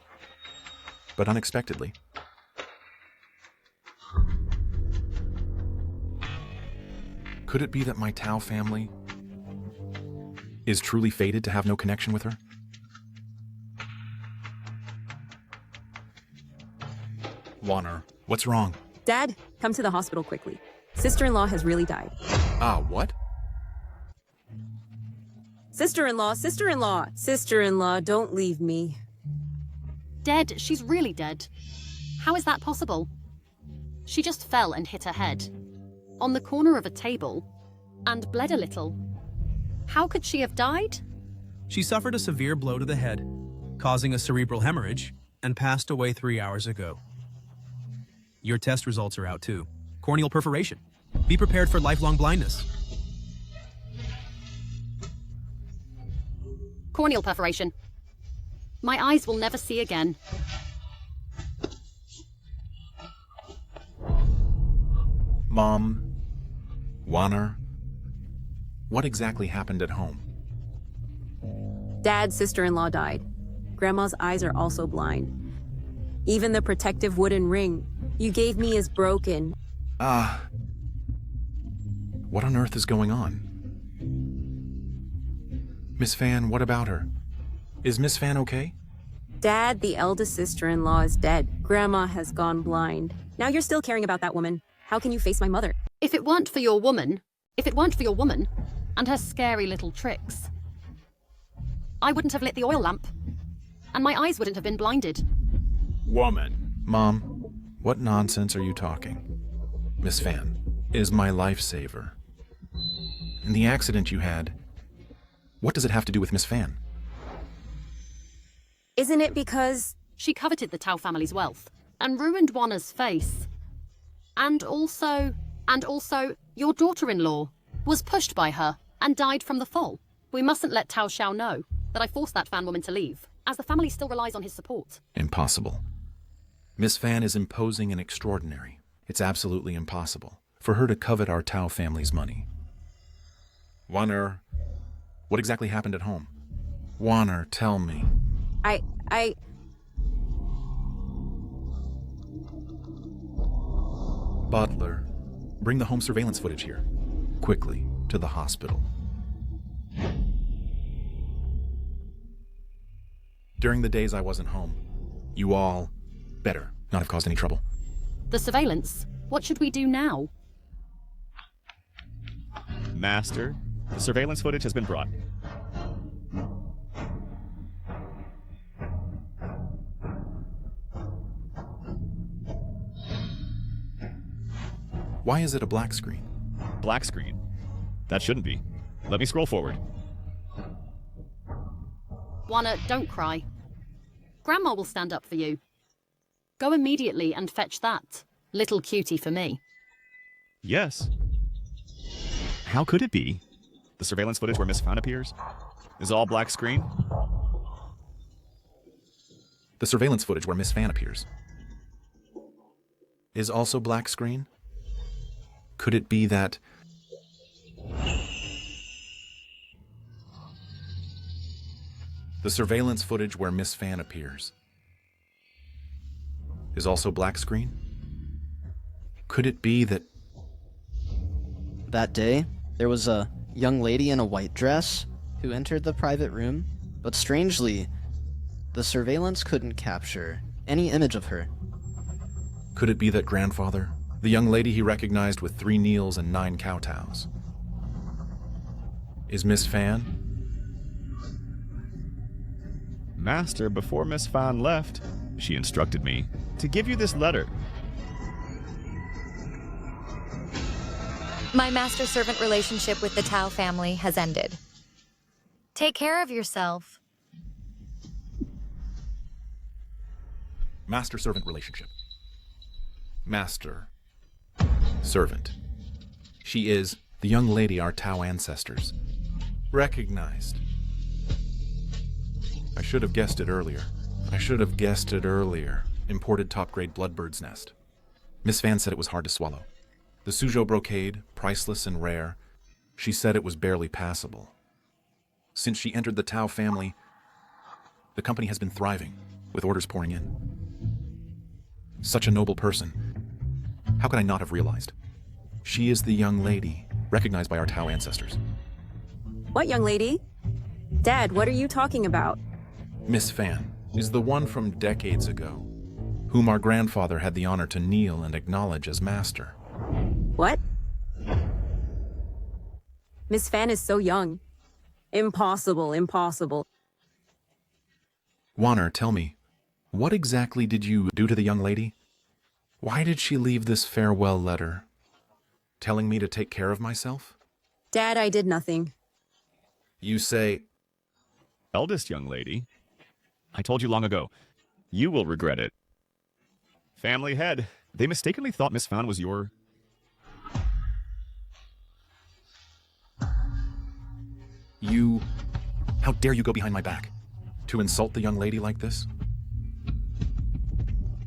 But unexpectedly, could it be that my Tao family is truly fated to have no connection with her? Warner, what's wrong? Dad, come to the hospital quickly. Sister-in-law has really died. What? Sister-in-law, sister-in-law, sister-in-law, don't leave me. Dead? She's really dead. How is that possible? She just fell and hit her head on the corner of a table and bled a little. How could she have died? She suffered a severe blow to the head, causing a cerebral hemorrhage, and passed away 3 hours ago. Your test results are out too. Corneal perforation. Be prepared for lifelong blindness. Corneal perforation. My eyes will never see again. Mom, Warner, what exactly happened at home? Dad's sister-in-law died. Grandma's eyes are also blind. Even the protective wooden ring you gave me is broken. What on earth is going on? Miss Fan, what about her? Is Miss Fan okay? Dad, the eldest sister-in-law, is dead. Grandma has gone blind. Now you're still caring about that woman. How can you face my mother? If it weren't for your woman and her scary little tricks, I wouldn't have lit the oil lamp, and my eyes wouldn't have been blinded. Woman. Mom, what nonsense are you talking? Miss Fan is my lifesaver. And the accident you had, what does it have to do with Miss Fan? Isn't it because she coveted the Tao family's wealth and ruined Wanna's face? And also, your daughter-in-law was pushed by her and died from the fall. We mustn't let Tao Xiao know that I forced that fan woman to leave, as the family still relies on his support. Impossible. Miss Fan is imposing and extraordinary. It's absolutely impossible for her to covet our Tao family's money. Warner, what exactly happened at home? Warner, tell me. Butler, bring the home surveillance footage here. Quickly, to the hospital. During the days I wasn't home, you all better not have caused any trouble. The surveillance? What should we do now? Master, the surveillance footage has been brought. Why is it a black screen? Black screen? That shouldn't be. Let me scroll forward. Wanna, don't cry. Grandma will stand up for you. Go immediately and fetch that little cutie for me. Yes. How could it be? The surveillance footage where Miss Fan appears is all black screen? The surveillance footage where Miss Fan appears is also black screen? Could it be that... The surveillance footage where Miss Fan appears is also black screen? Could it be that... That day, there was a young lady in a white dress who entered the private room, but strangely, the surveillance couldn't capture any image of her. Could it be that grandfather, the young lady he recognized with 3 Neils and 9 kowtows, is Miss Fan? Master, before Miss Fan left, she instructed me to give you this letter. My master-servant relationship with the Tao family has ended. Take care of yourself. Master-servant relationship. Master. Servant. She is the young lady our Tao ancestors recognized. I should have guessed it earlier. Imported top-grade bloodbird's nest. Miss Fan said it was hard to swallow. The Suzhou brocade, priceless and rare, she said it was barely passable. Since she entered the Tao family, the company has been thriving, with orders pouring in. Such a noble person. How could I not have realized? She is the young lady, recognized by our Tao ancestors. What young lady? Dad, what are you talking about? Miss Fan is the one from decades ago, whom our grandfather had the honor to kneel and acknowledge as master. What? Miss Fan is so young. Impossible. Warner, tell me, what exactly did you do to the young lady? Why did she leave this farewell letter, telling me to take care of myself? Dad, I did nothing. You say... Eldest young lady? I told you long ago. You will regret it. Family head. They mistakenly thought Miss Fan was your... You... How dare you go behind my back? To insult the young lady like this?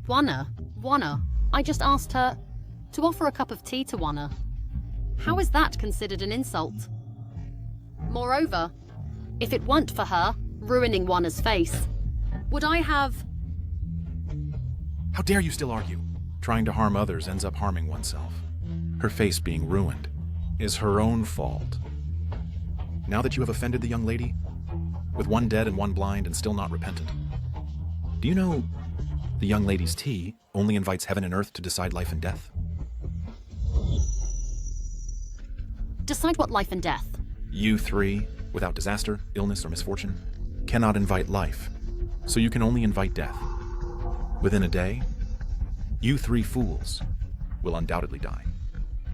Wanna, I just asked her to offer a cup of tea to Wanna. How is that considered an insult? Moreover, if it weren't for her ruining Wanna's face, would I have... How dare you still argue? Trying to harm others ends up harming oneself. Her face being ruined is her own fault. Now that you have offended the young lady, with one dead and one blind and still not repentant, do you know the young lady's tea only invites heaven and earth to decide life and death? Decide what life and death? You 3, without disaster, illness, or misfortune, cannot invite life, so you can only invite death. Within a day, you 3 fools will undoubtedly die.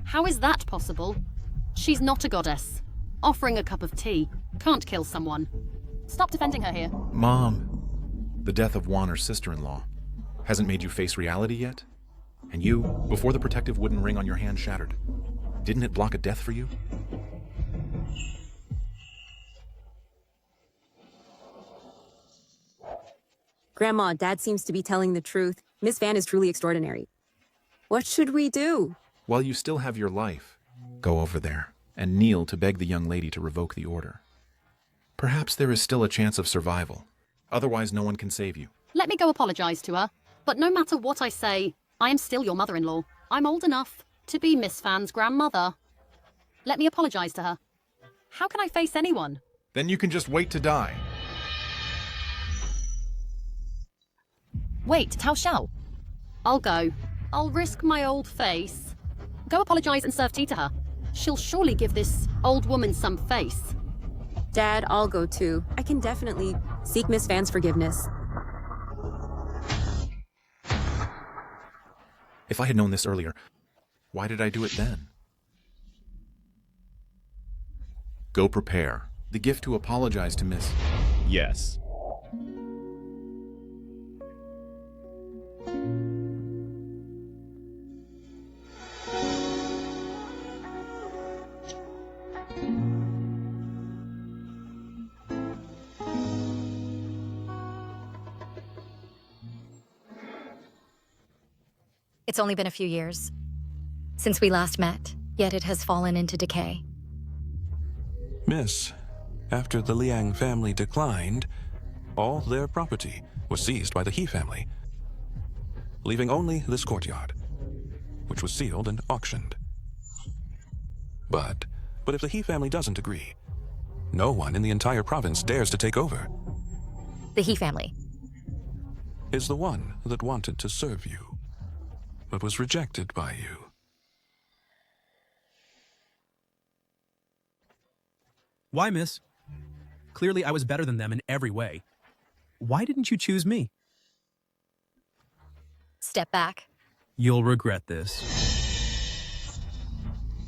How is that possible? She's not a goddess. Offering a cup of tea can't kill someone. Stop defending her here. Mom, the death of Warner's sister-in-law hasn't made you face reality yet? And you, before the protective wooden ring on your hand shattered, didn't it block a death for you? Grandma, Dad seems to be telling the truth. Miss Fan is truly extraordinary. What should we do? While you still have your life, go over there and kneel to beg the young lady to revoke the order. Perhaps there is still a chance of survival. Otherwise, no one can save you. Let me go apologize to her. But no matter what I say, I am still your mother-in-law. I'm old enough to be Miss Fan's grandmother. Let me apologize to her. How can I face anyone? Then you can just wait to die. Wait, Tao Xiao. I'll go. I'll risk my old face. Go apologize and serve tea to her. She'll surely give this old woman some face. Dad, I'll go too. I can definitely seek Miss Fan's forgiveness. If I had known this earlier, why did I do it then? Go prepare the gift to apologize to Miss... Yes. It's only been a few years since we last met, yet it has fallen into decay. Miss, after the Liang family declined, all their property was seized by the He family, leaving only this courtyard, which was sealed and auctioned. But if the He family doesn't agree, no one in the entire province dares to take over. The He family is the one that wanted to serve you, but was rejected by you. Why, miss? Clearly I was better than them in every way. Why didn't you choose me? Step back. You'll regret this.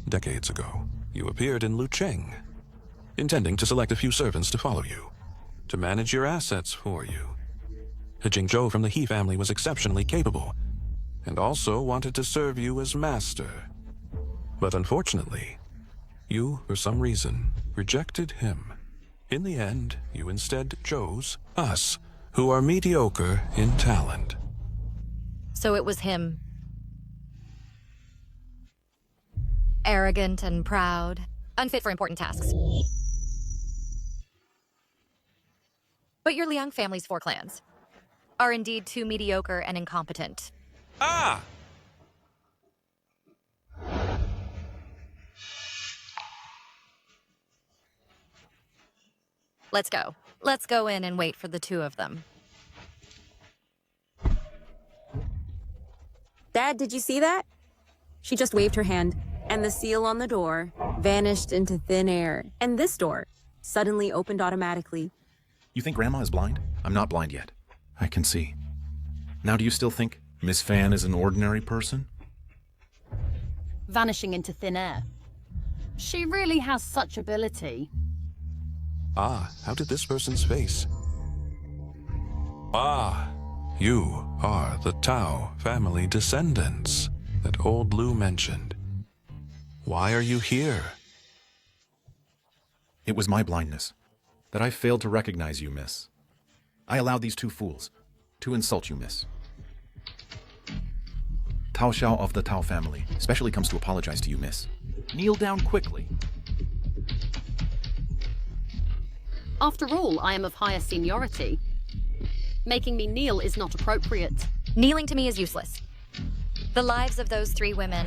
Decades ago, you appeared in Lucheng, intending to select a few servants to follow you, to manage your assets for you. Jingzhou from the He family was exceptionally capable, and also wanted to serve you as master. But unfortunately, you, for some reason, rejected him. In the end, you instead chose us, who are mediocre in talent. So it was him. Arrogant and proud, unfit for important tasks. But your Liang family's 4 clans are indeed too mediocre and incompetent. Ah! Let's go. Let's go in and wait for the 2 of them. Dad, did you see that? She just waved her hand, and the seal on the door vanished into thin air, and this door suddenly opened automatically. You think Grandma is blind? I'm not blind yet. I can see. Now do you still think Miss Fan is an ordinary person? Vanishing into thin air. She really has such ability. Ah, how did this person's face? Ah, you are the Tao family descendants that old Lu mentioned. Why are you here? It was my blindness, that I failed to recognize you, miss. I allowed these 2 fools to insult you, miss. Tao Xiao of the Tao family specially comes to apologize to you, miss. Kneel down quickly. After all, I am of higher seniority. Making me kneel is not appropriate. Kneeling to me is useless. The lives of those 3 women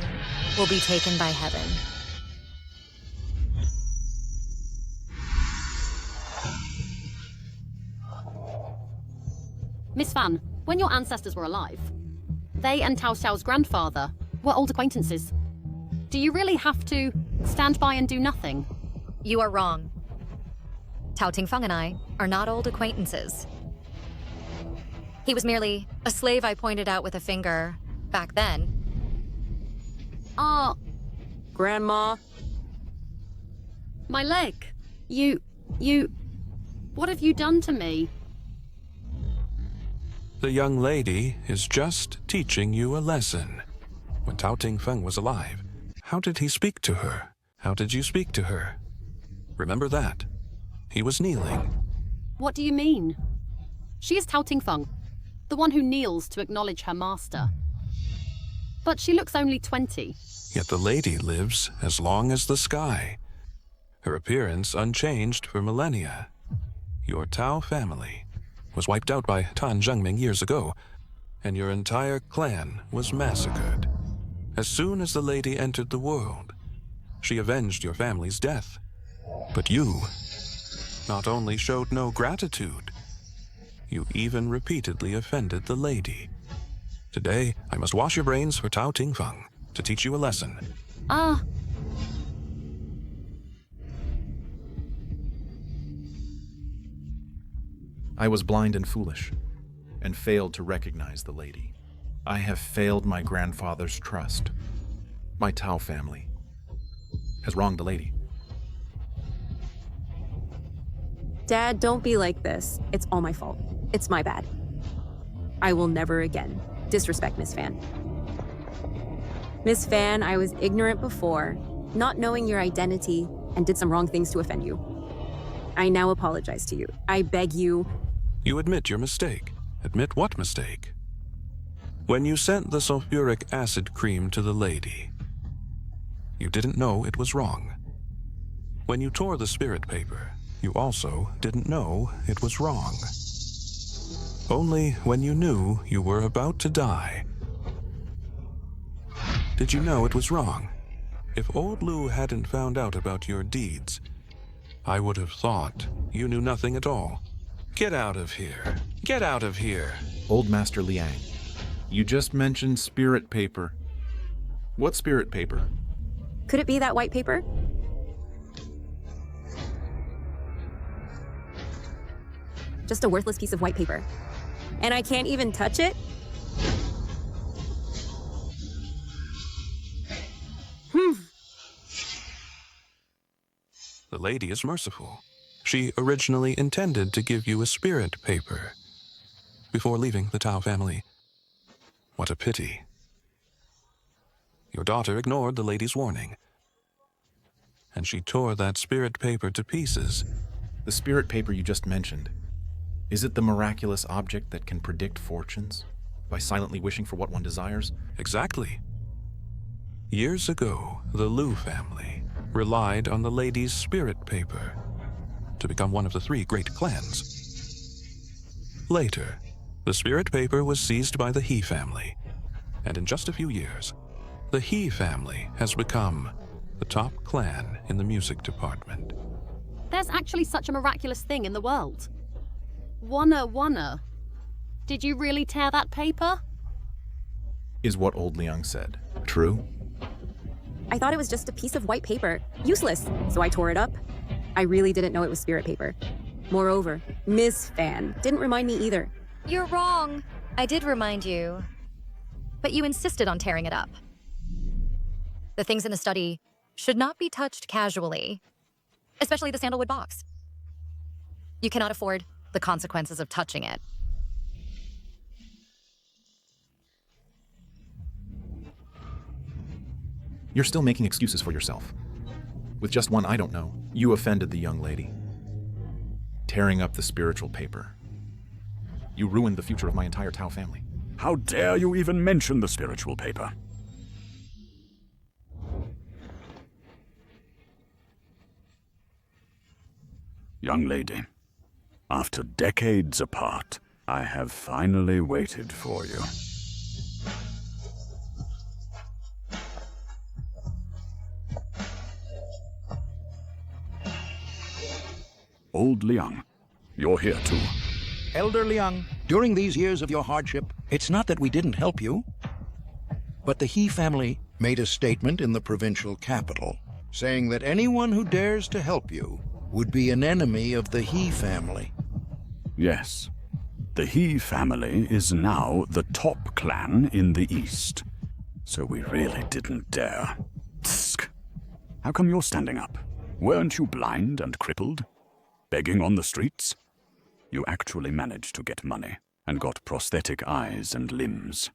will be taken by heaven. Miss Fan, when your ancestors were alive, they and Tao Xiao's grandfather were old acquaintances. Do you really have to stand by and do nothing? You are wrong. Tao Tingfeng and I are not old acquaintances. He was merely a slave I pointed out with a finger back then. Ah, Grandma. My leg. You... What have you done to me? The young lady is just teaching you a lesson. When Tao Tingfeng was alive, how did he speak to her? How did you speak to her? Remember that. He was kneeling. What do you mean? She is Tao Tingfeng, the one who kneels to acknowledge her master. But she looks only 20. Yet the lady lives as long as the sky. Her appearance unchanged for millennia. Your Tao family was wiped out by Tan Zhengming years ago, and your entire clan was massacred. As soon as the lady entered the world, she avenged your family's death. But you not only showed no gratitude, you even repeatedly offended the lady. Today, I must wash your brains for Tao Tingfeng to teach you a lesson. Ah. I was blind and foolish, and failed to recognize the lady. I have failed my grandfather's trust. My Tao family has wronged the lady. Dad, don't be like this. It's all my fault. It's my bad. I will never again disrespect Miss Fan. Miss Fan, I was ignorant before, not knowing your identity, and did some wrong things to offend you. I now apologize to you. I beg you. You admit your mistake. Admit what mistake? When you sent the sulfuric acid cream to the lady, you didn't know it was wrong. When you tore the spirit paper, you also didn't know it was wrong. Only when you knew you were about to die did you know it was wrong. If old Lou hadn't found out about your deeds, I would have thought you knew nothing at all. Get out of here. Get out of here. Old Master Liang, you just mentioned spirit paper. What spirit paper? Could it be that white paper? Just a worthless piece of white paper. And I can't even touch it? The lady is merciful. She originally intended to give you a spirit paper before leaving the Tao family. What a pity. Your daughter ignored the lady's warning, and she tore that spirit paper to pieces. The spirit paper you just mentioned, is it the miraculous object that can predict fortunes by silently wishing for what one desires? Exactly. Years ago, the Liu family relied on the lady's spirit paper to become one of the 3 great clans. Later, the spirit paper was seized by the He family, and in just a few years, the He family has become the top clan in the music department. There's actually such a miraculous thing in the world. Wanna. Did you really tear that paper? Is what old Liang said true? I thought it was just a piece of white paper. Useless. So I tore it up. I really didn't know it was spirit paper. Moreover, Ms. Fan didn't remind me either. You're wrong. I did remind you. But you insisted on tearing it up. The things in the study should not be touched casually, especially the sandalwood box. You cannot afford the consequences of touching it. You're still making excuses for yourself. With just one I don't know, you offended the young lady. Tearing up the spiritual paper. You ruined the future of my entire Tao family. How dare you even mention the spiritual paper? Young lady, after decades apart, I have finally waited for you. Old Liang, you're here too. Elder Liang, during these years of your hardship, it's not that we didn't help you, but the He family made a statement in the provincial capital, saying that anyone who dares to help you would be an enemy of the He family. Yes. The He family is now the top clan in the East. So we really didn't dare. Tsk. How come you're standing up? Weren't you blind and crippled? Begging on the streets? You actually managed to get money and got prosthetic eyes and limbs.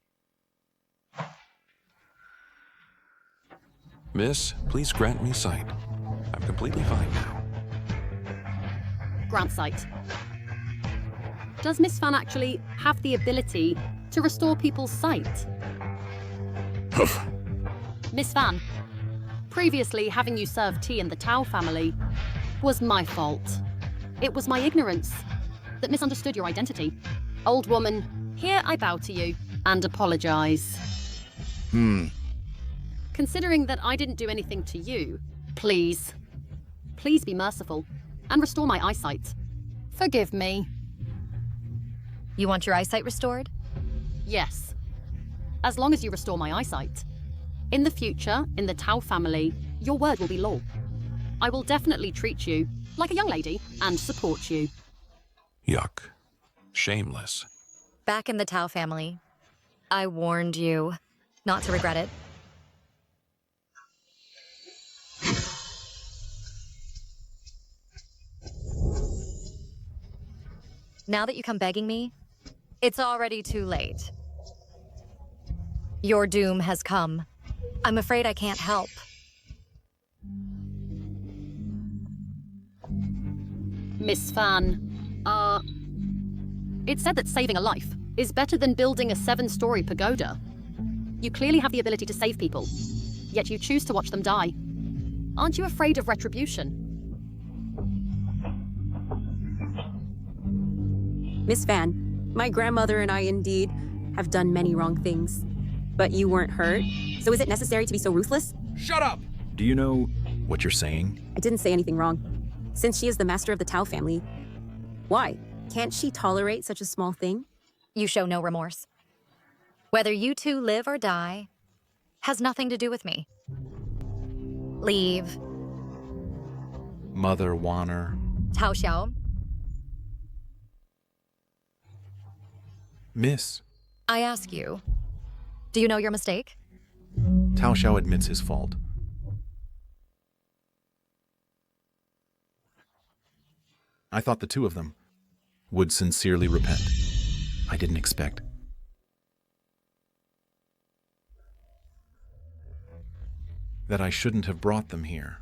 Miss, please grant me sight. I'm completely fine now. Grant sight. Does Miss Fan actually have the ability to restore people's sight? Miss Fan, previously having you serve tea in the Tao family was my fault. It was my ignorance that misunderstood your identity. Old woman, here I bow to you and apologize. Considering that I didn't do anything to you, please be merciful and restore my eyesight. Forgive me. You want your eyesight restored? Yes. As long as you restore my eyesight. In the future, in the Tao family, your word will be law. I will definitely treat you like a young lady and support you. Yuck. Shameless. Back in the Tao family, I warned you not to regret it. Now that you come begging me, it's already too late. Your doom has come. I'm afraid I can't help. Miss Fan, it said that saving a life is better than building a 7-story pagoda. You clearly have the ability to save people, yet you choose to watch them die. Aren't you afraid of retribution? Miss Van, my grandmother and I indeed have done many wrong things. But you weren't hurt, so is it necessary to be so ruthless? Shut up! Do you know what you're saying? I didn't say anything wrong. Since she is the master of the Tao family, why? Can't she tolerate such a small thing? You show no remorse. Whether you two live or die has nothing to do with me. Leave. Mother Wanner. Tao Xiao. Miss. I ask you, do you know your mistake? Tao Xiao admits his fault. I thought the two of them would sincerely repent. I didn't expect. That I shouldn't have brought them here.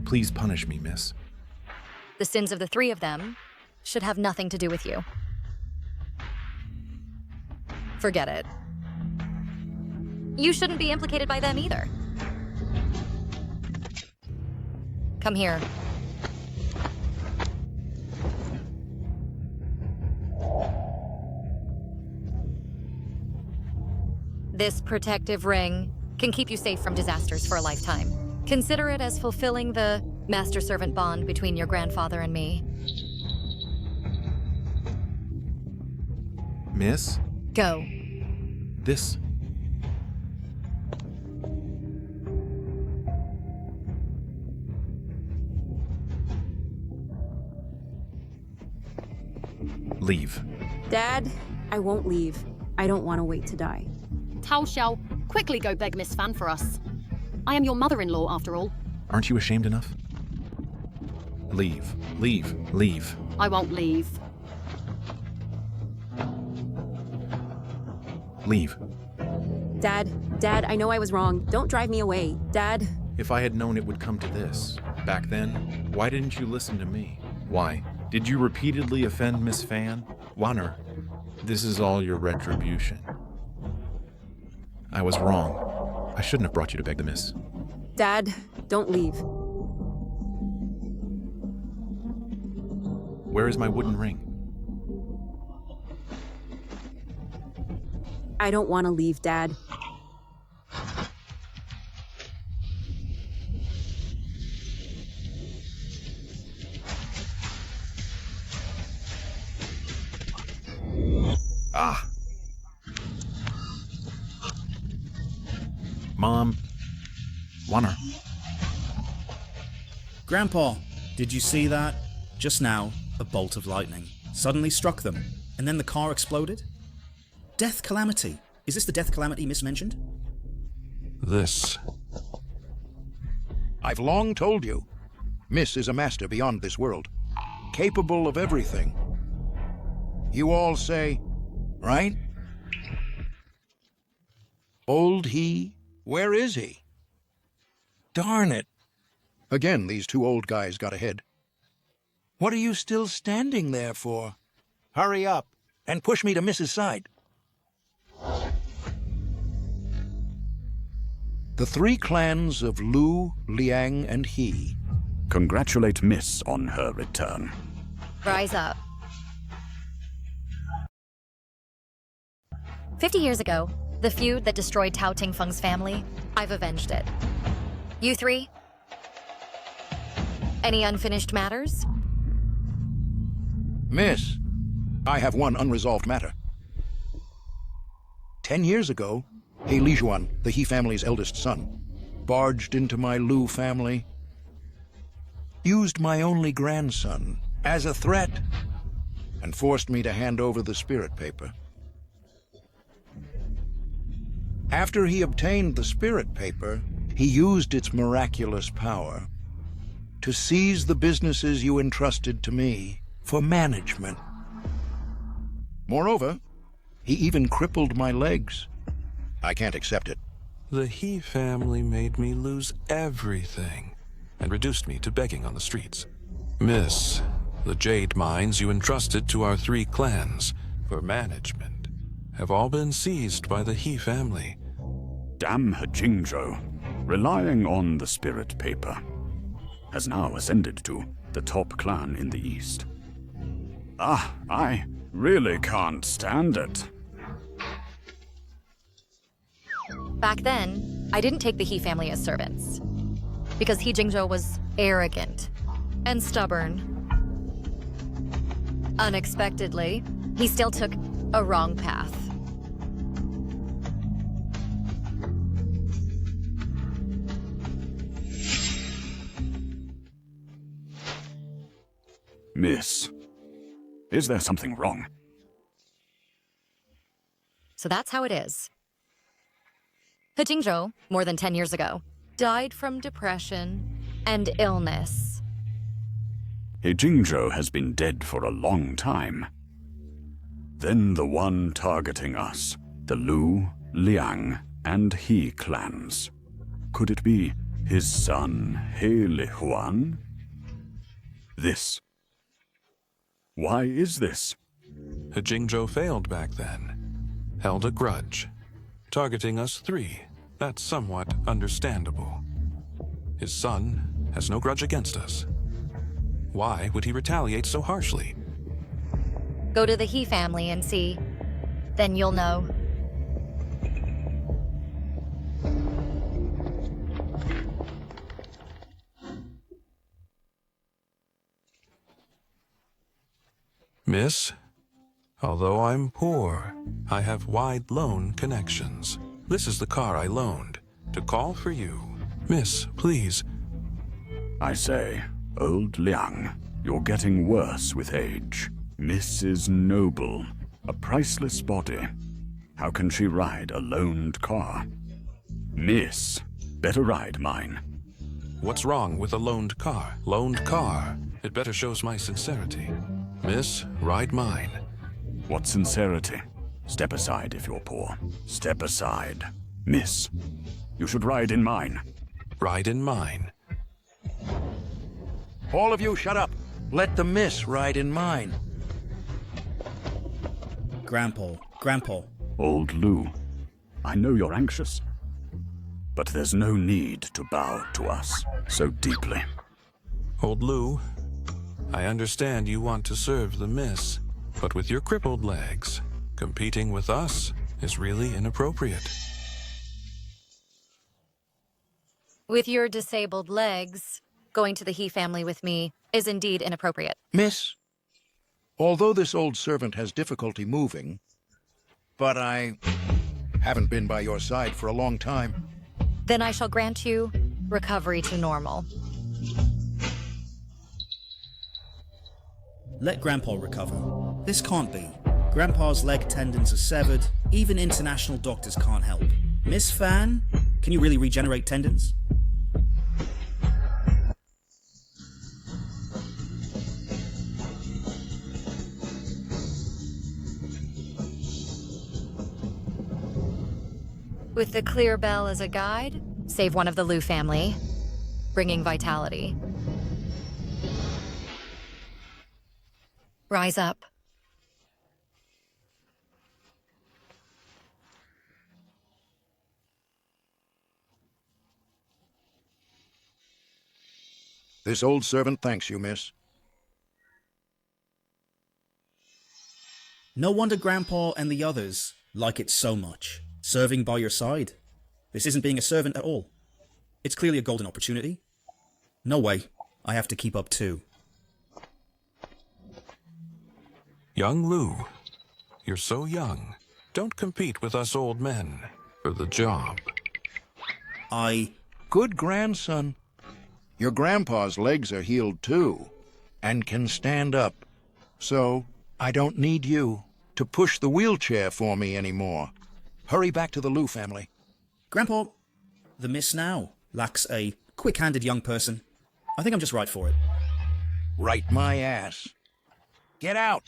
Please punish me, miss. The sins of the three of them should have nothing to do with you. Forget it. You shouldn't be implicated by them either. Come here. This protective ring can keep you safe from disasters for a lifetime. Consider it as fulfilling the master-servant bond between your grandfather and me. Miss? Go. This... Leave. Dad, I won't leave. I don't want to wait to die. Tao Xiao, quickly go beg Miss Fan for us. I am your mother-in-law, after all. Aren't you ashamed enough? Leave. Leave. Leave. I won't leave. Leave. Dad, I know I was wrong. Don't drive me away. Dad. If I had known it would come to this, back then, why didn't you listen to me? Why? Did you repeatedly offend Miss Fan? Wanner, this is all your retribution. I was wrong. I shouldn't have brought you to beg the miss. Dad, don't leave. Where is my wooden ring? I don't want to leave, Dad. Ah! Mom. Wanner. Grandpa, did you see that? Just now, a bolt of lightning suddenly struck them, and then the car exploded? Death calamity. Is this the death calamity Miss mentioned? This. I've long told you, Miss is a master beyond this world, capable of everything. You all say, right? Old He, where is he? Darn it. Again, these two old guys got ahead. What are you still standing there for? Hurry up and push me to Miss's side. The three clans of Lu, Liang, and He. Congratulate Miss on her return. Rise up. 50 years ago, the feud that destroyed Tao Tingfeng's family, I've avenged it. You three? Any unfinished matters? Miss, I have one unresolved matter. 10 years ago, He Lijuan, the He family's eldest son, barged into my Lu family, used my only grandson as a threat, and forced me to hand over the spirit paper. After he obtained the spirit paper, he used its miraculous power to seize the businesses you entrusted to me for management. Moreover, he even crippled my legs. I can't accept it. The He family made me lose everything and reduced me to begging on the streets. Miss, the jade mines you entrusted to our three clans for management have all been seized by the He family. Damn Jingzhou, relying on the spirit paper, has now ascended to the top clan in the east. I really can't stand it. Back then, I didn't take the He family as servants, because He Jingzhou was arrogant and stubborn. Unexpectedly, he still took a wrong path. Miss, is there something wrong? So that's how it is. He Jingzhou, more than 10 years ago, died from depression and illness. He Jingzhou has been dead for a long time. Then the one targeting us, the Lu, Liang, and He clans. Could it be his son, He Lihuan? This. Why is this? He Jingzhou failed back then. Held a grudge. Targeting us three. That's somewhat understandable. His son has no grudge against us. Why would he retaliate so harshly? Go to the He family and see. Then you'll know. Miss, although I'm poor, I have wide loan connections. This is the car I loaned to call for you. Miss, please. I say, old Liang, you're getting worse with age. Miss is noble, a priceless body. How can she ride a loaned car? Miss, better ride mine. What's wrong with a loaned car? Loaned car. It better shows my sincerity. Miss, ride mine. What sincerity? Step aside if you're poor. Step aside. Miss, you should ride in mine. Ride in mine. All of you, shut up. Let the miss ride in mine. Grandpa. Old Lu, I know you're anxious, but there's no need to bow to us so deeply. Old Lu, I understand you want to serve the miss, but with your crippled legs, competing with us is really inappropriate. With your disabled legs, going to the He family with me is indeed inappropriate. Miss, although this old servant has difficulty moving, but I haven't been by your side for a long time. Then I shall grant you recovery to normal. Let Grandpa recover. This can't be. Grandpa's leg tendons are severed. Even international doctors can't help. Miss Fan, can you really regenerate tendons? With the clear bell as a guide, save one of the Lu family, bringing vitality. Rise up. This old servant thanks you, miss. No wonder Grandpa and the others like it so much. Serving by your side. This isn't being a servant at all. It's clearly a golden opportunity. No way. I have to keep up too. Young Lu, you're so young. Don't compete with us old men for the job. Good grandson. Your grandpa's legs are healed too, and can stand up. So, I don't need you to push the wheelchair for me anymore. Hurry back to the Lu family. Grandpa, the miss now lacks a quick-handed young person. I think I'm just right for it. Right my ass. Get out.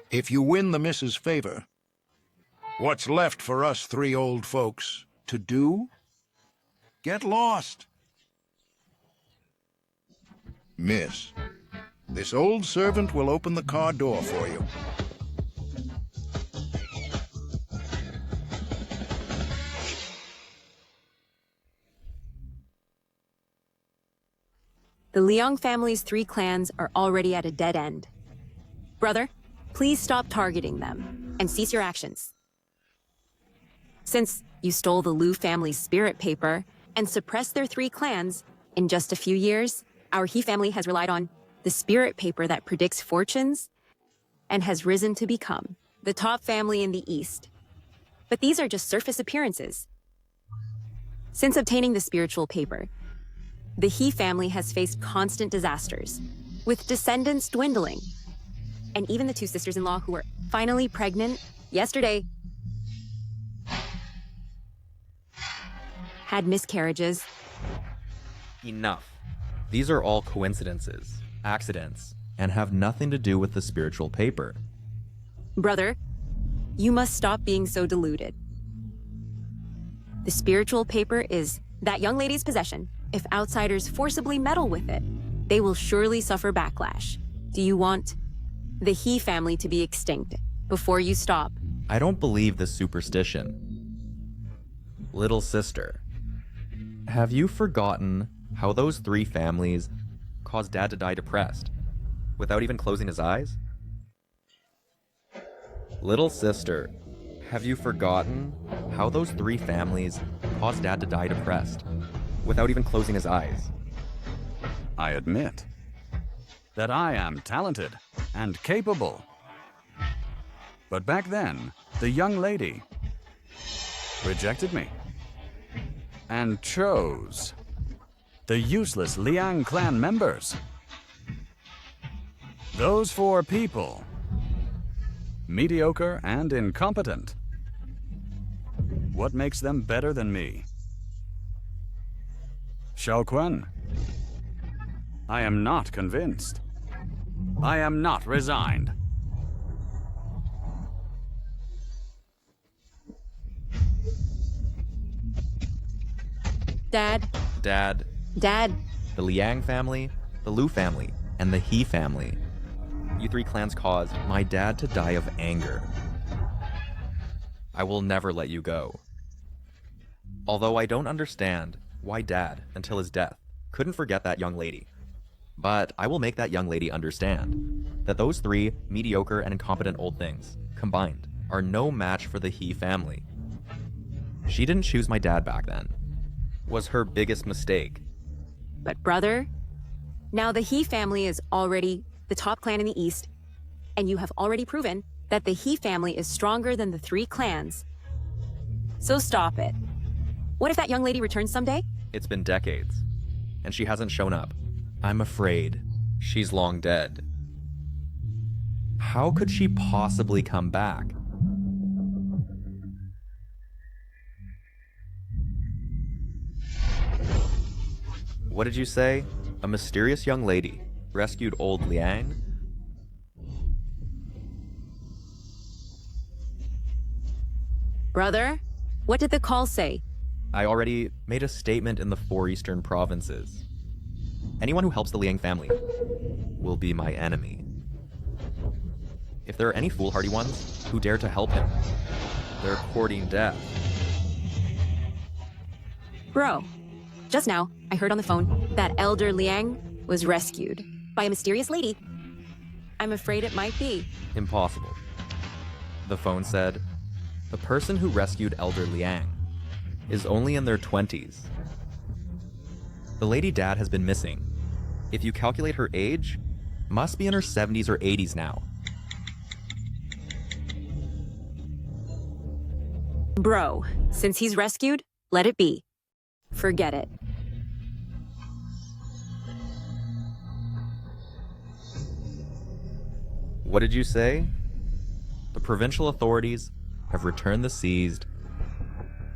If you win the miss's favor, what's left for us three old folks to do? Get lost. Miss, this old servant will open the car door for you. The Liang family's 3 clans are already at a dead end. Brother, please stop targeting them and cease your actions. Since you stole the Liu family's spirit paper and suppressed their 3 clans, in just a few years, our He family has relied on the spirit paper that predicts fortunes and has risen to become the top family in the East. But these are just surface appearances. Since obtaining the spiritual paper, the He family has faced constant disasters, with descendants dwindling. And even the 2 sisters-in-law who were finally pregnant yesterday had miscarriages. Enough. These are all coincidences, accidents, and have nothing to do with the spiritual paper. Brother, you must stop being so deluded. The spiritual paper is that young lady's possession. If outsiders forcibly meddle with it, they will surely suffer backlash. Do you want the He family to be extinct before you stop? I don't believe this superstition. Little sister, have you forgotten how those 3 families caused Dad to die depressed, without even closing his eyes? Little sister, have you forgotten how those 3 families caused Dad to die depressed, without even closing his eyes? I admit that I am talented and capable. But back then, the young lady rejected me and chose the useless Liang clan members. Those 4 people, mediocre and incompetent. What makes them better than me? Xiaoquan, I am not convinced. I am not resigned. Dad. Dad. Dad. The Liang family, the Liu family, and the He family. You 3 clans caused my dad to die of anger. I will never let you go. Although I don't understand why Dad, until his death, couldn't forget that young lady. But I will make that young lady understand that those 3 mediocre and incompetent old things, combined, are no match for the He family. She didn't choose my dad back then. Was her biggest mistake. But brother, now the He family is already the top clan in the East, and you have already proven that the He family is stronger than the 3 clans. So stop it. What if that young lady returns someday? It's been decades, and she hasn't shown up. I'm afraid she's long dead. How could she possibly come back? What did you say? A mysterious young lady rescued old Liang? Brother, what did the call say? I already made a statement in the 4 eastern provinces. Anyone who helps the Liang family will be my enemy. If there are any foolhardy ones who dare to help him, they're courting death. Bro, just now, I heard on the phone that Elder Liang was rescued by a mysterious lady. I'm afraid it might be. Impossible. The phone said, the person who rescued Elder Liang is only in their 20s. The lady Dad has been missing. If you calculate her age, must be in her 70s or 80s now. Bro, since he's rescued, let it be. Forget it. What did you say? The provincial authorities have returned the seized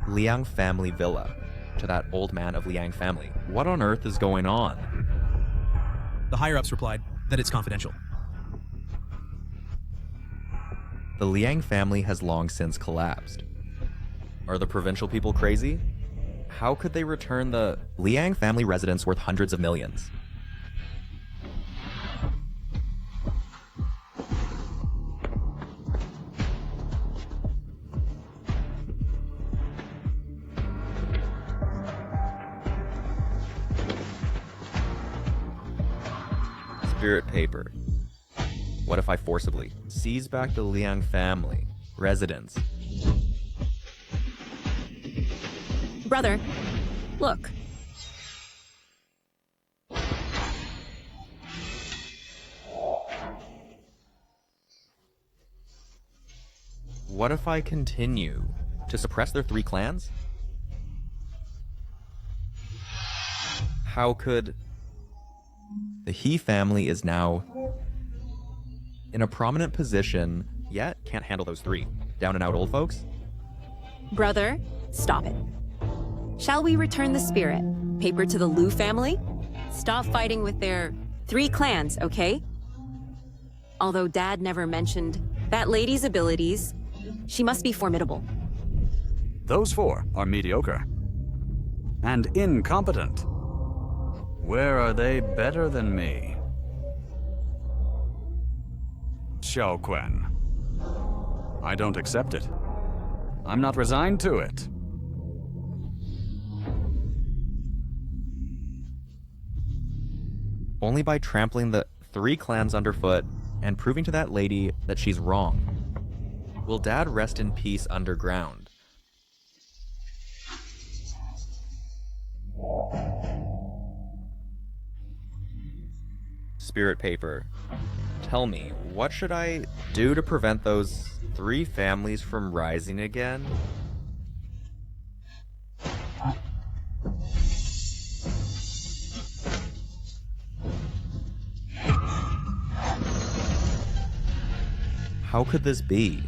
Liang family villa to that old man of Liang family. What on earth is going on? The higher-ups replied that it's confidential. The Liang family has long since collapsed. Are the provincial people crazy? How could they return the Liang family residence worth hundreds of millions? Spirit paper. What if I forcibly seize back the Liang family residence? Brother, look. What if I continue to suppress their 3 clans? How could... The He family is now in a prominent position, yet can't handle those 3 down and out old folks? Brother, stop it. Shall we return the spirit paper to the Liu family? Stop fighting with their 3 clans, okay? Although Dad never mentioned that lady's abilities, she must be formidable. Those 4 are mediocre. And incompetent. Where are they better than me? Xiao Quen. I don't accept it. I'm not resigned to it. Only by trampling the 3 clans underfoot and proving to that lady that she's wrong will Dad rest in peace underground. Spirit paper. Tell me, what should I do to prevent those 3 families from rising again? How could this be?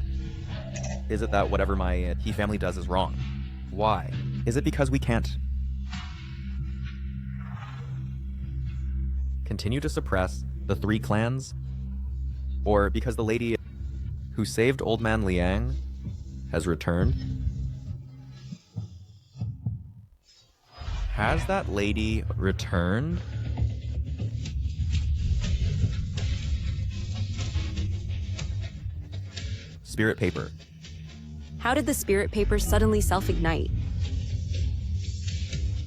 Is it that whatever my He family does is wrong? Why? Is it because we can't continue to suppress the 3 clans? Or because the lady who saved Old Man Liang has returned? Has that lady returned? Spirit paper. How did the spirit paper suddenly self-ignite?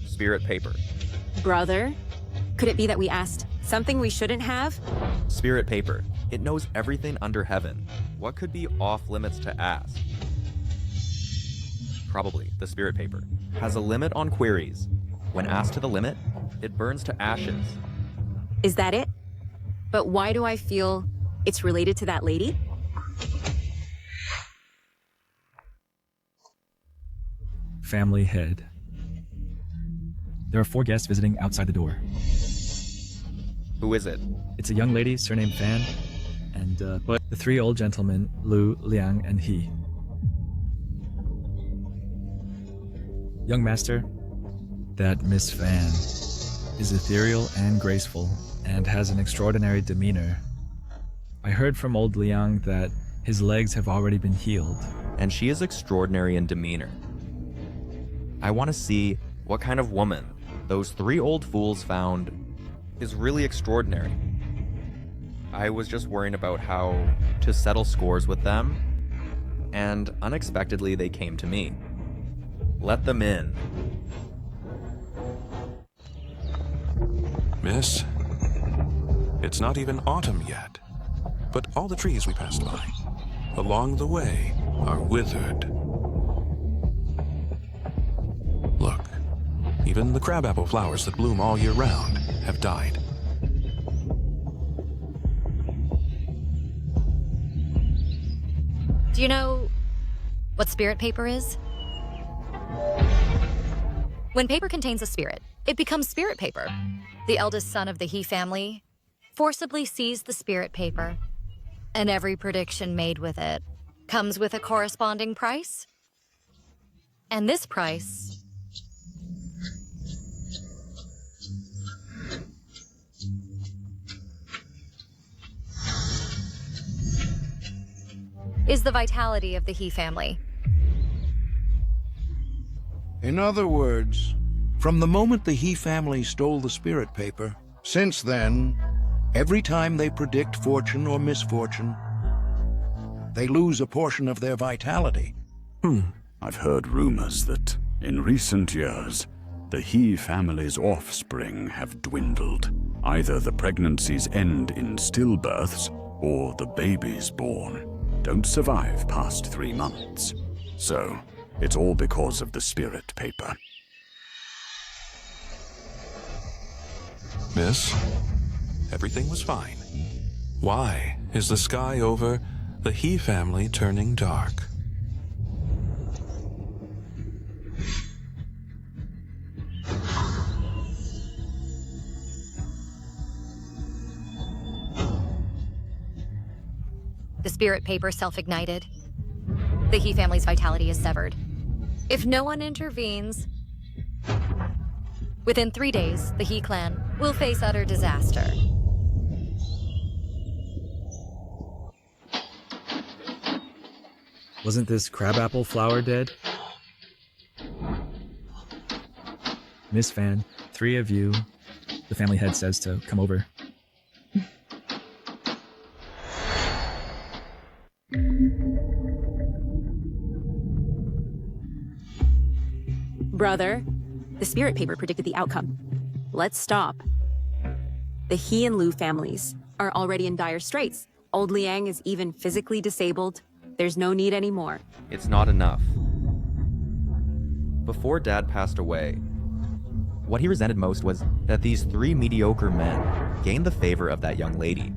Spirit paper. Brother, could it be that we asked something we shouldn't have? Spirit paper. It knows everything under heaven. What could be off limits to ask? Probably the spirit paper. Has a limit on queries. When asked to the limit, it burns to ashes. Is that it? But why do I feel it's related to that lady? Family head. There are 4 guests visiting outside the door. Who is it? It's a young lady, surnamed Fan, and the 3 old gentlemen, Lu, Liang, and He. Young master, that Miss Fan is ethereal and graceful, and has an extraordinary demeanor. I heard from old Liang that his legs have already been healed. And she is extraordinary in demeanor. I want to see what kind of woman those 3 old fools found is really extraordinary. I was just worrying about how to settle scores with them, and unexpectedly they came to me. Let them in. Miss, it's not even autumn yet, but all the trees we passed by along the way are withered. Look, even the crabapple flowers that bloom all year round have died. Do you know what spirit paper is? When paper contains a spirit, it becomes spirit paper. The eldest son of the He family forcibly seized the spirit paper, and every prediction made with it comes with a corresponding price. And this price is the vitality of the He family. In other words, from the moment the He family stole the spirit paper, since then, every time they predict fortune or misfortune, they lose a portion of their vitality. I've heard rumors that in recent years, the He family's offspring have dwindled. Either the pregnancies end in stillbirths, or the babies born don't survive past 3 months. So, it's all because of the spirit paper. Miss, everything was fine. Why is the sky over the He family turning dark? The spirit paper self-ignited. The He family's vitality is severed. If no one intervenes, within 3 days, the He clan will face utter disaster. Wasn't this crabapple flower dead? Miss Fan, 3 of you, the family head says to come over. Brother, the spirit paper predicted the outcome. Let's stop. The He and Lu families are already in dire straits. Old Liang is even physically disabled. There's no need anymore. It's not enough. Before Dad passed away, what he resented most was that these 3 mediocre men gained the favor of that young lady.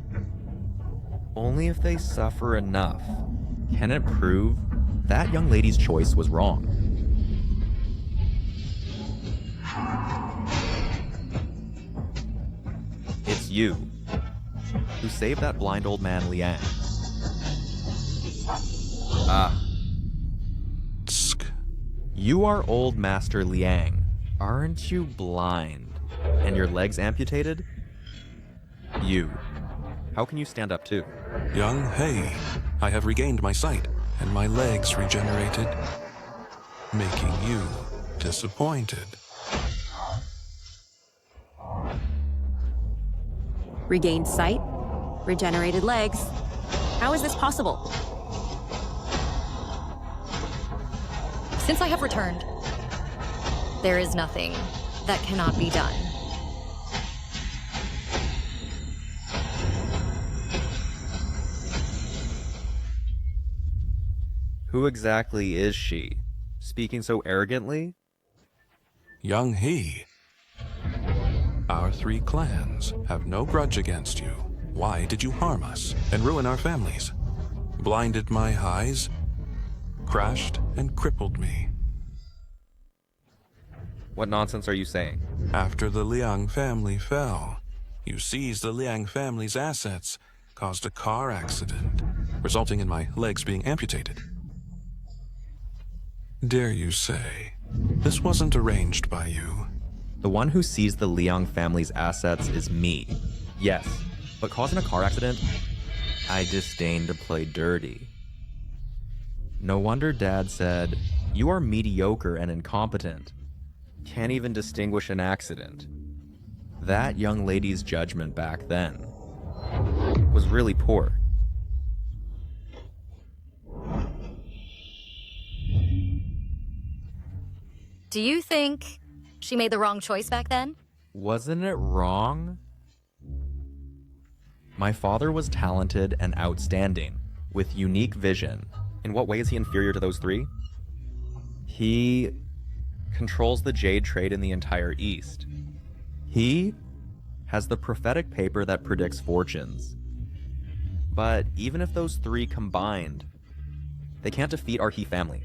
Only if they suffer enough can it prove that young lady's choice was wrong. It's you who saved that blind old man Liang. Tsk. You are old Master Liang. Aren't you blind? And your legs amputated? You. How can you stand up too? Young He, I have regained my sight, and my legs regenerated, making you disappointed. Regained sight? Regenerated legs? How is this possible? Since I have returned, there is nothing that cannot be done. Who exactly is she? Speaking so arrogantly? Young He, our 3 clans have no grudge against you. Why did you harm us and ruin our families? Blinded my eyes, crashed and crippled me. What nonsense are you saying? After the Liang family fell, you seized the Liang family's assets, caused a car accident, resulting in my legs being amputated. Dare you say, this wasn't arranged by you? The one who seized the Liang family's assets is me. Yes, but causing a car accident? I disdain to play dirty. No wonder Dad said, you are mediocre and incompetent. Can't even distinguish an accident. That young lady's judgment back then was really poor. Do you think she made the wrong choice back then? Wasn't it wrong? My father was talented and outstanding, with unique vision. In what way is he inferior to those 3? He controls the jade trade in the entire East. He has the prophetic paper that predicts fortunes. But even if those 3 combined, they can't defeat our He family.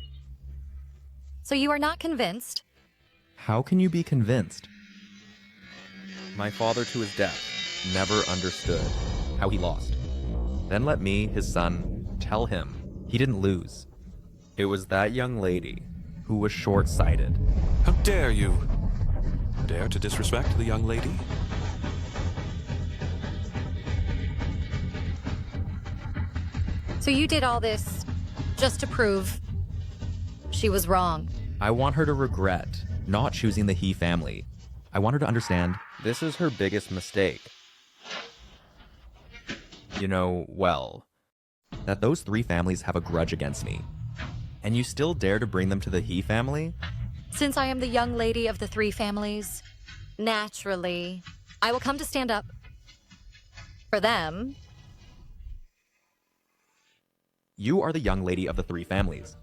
So you are not convinced? How can you be convinced? My father, to his death, never understood how he lost. Then let me, his son, tell him he didn't lose. It was that young lady who was short-sighted. How dare you? Dare to disrespect the young lady? So you did all this just to prove she was wrong? I want her to regret not choosing the He family. I want her to understand this is her biggest mistake. You know, well, that those 3 families have a grudge against me. And you still dare to bring them to the He family? Since I am the young lady of the 3 families, naturally, I will come to stand up for them. You are the young lady of the three families.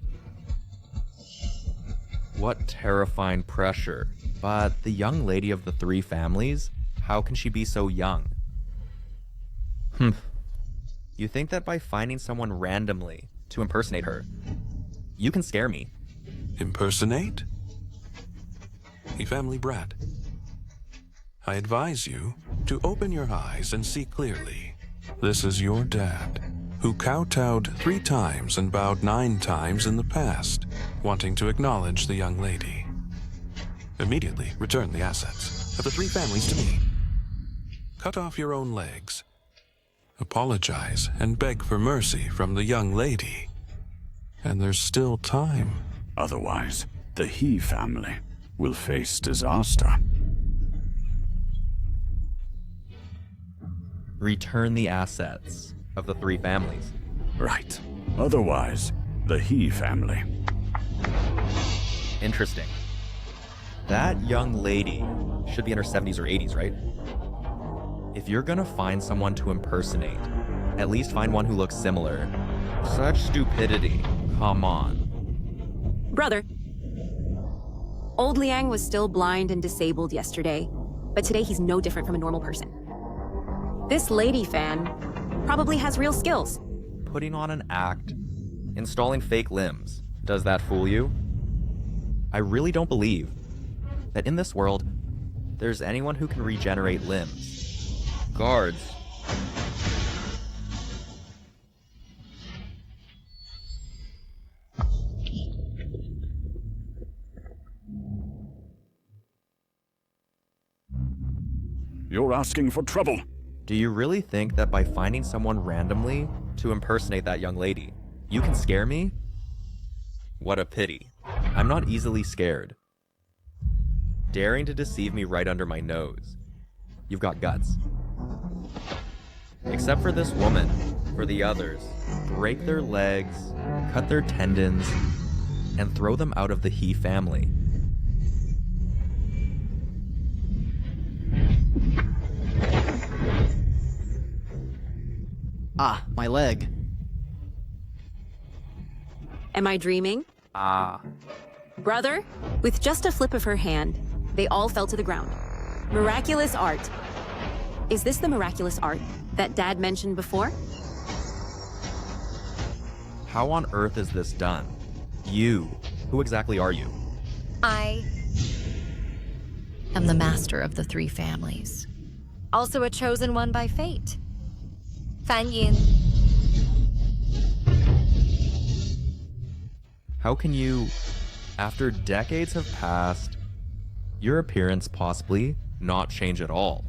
What terrifying pressure. But the young lady of the three families? How can she be so young? You think that by finding someone randomly to impersonate her, you can scare me? Impersonate? A family brat. I advise you to open your eyes and see clearly. This is your dad, who kowtowed 3 times and bowed 9 times in the past, wanting to acknowledge the young lady. Immediately return the assets of the 3 families to me. Cut off your own legs. Apologize and beg for mercy from the young lady. And there's still time. Otherwise, the He family will face disaster. Return the assets of the 3 families. Right. Otherwise, the He family. Interesting. That young lady should be in her 70s or 80s, right? If you're gonna find someone to impersonate, at least find one who looks similar. Such stupidity. Come on. Brother, old Liang was still blind and disabled yesterday, but today he's no different from a normal person. This lady fan probably has real skills. Putting on an act, installing fake limbs, does that fool you? I really don't believe that in this world, there's anyone who can regenerate limbs. Guards. You're asking for trouble. Do you really think that by finding someone randomly to impersonate that young lady, you can scare me? What a pity. I'm not easily scared. Daring to deceive me right under my nose. You've got guts. Except for this woman, for the others, break their legs, cut their tendons, and throw them out of the He family. Ah, my leg. Am I dreaming? Brother, with just a flip of her hand, they all fell to the ground. Miraculous art. Is this the miraculous art that Dad mentioned before? How on earth is this done? You. Who exactly are you? I am the master of the 3 families. Also a chosen one by fate. Fan Yin. How can you, after decades have passed, your appearance possibly not change at all?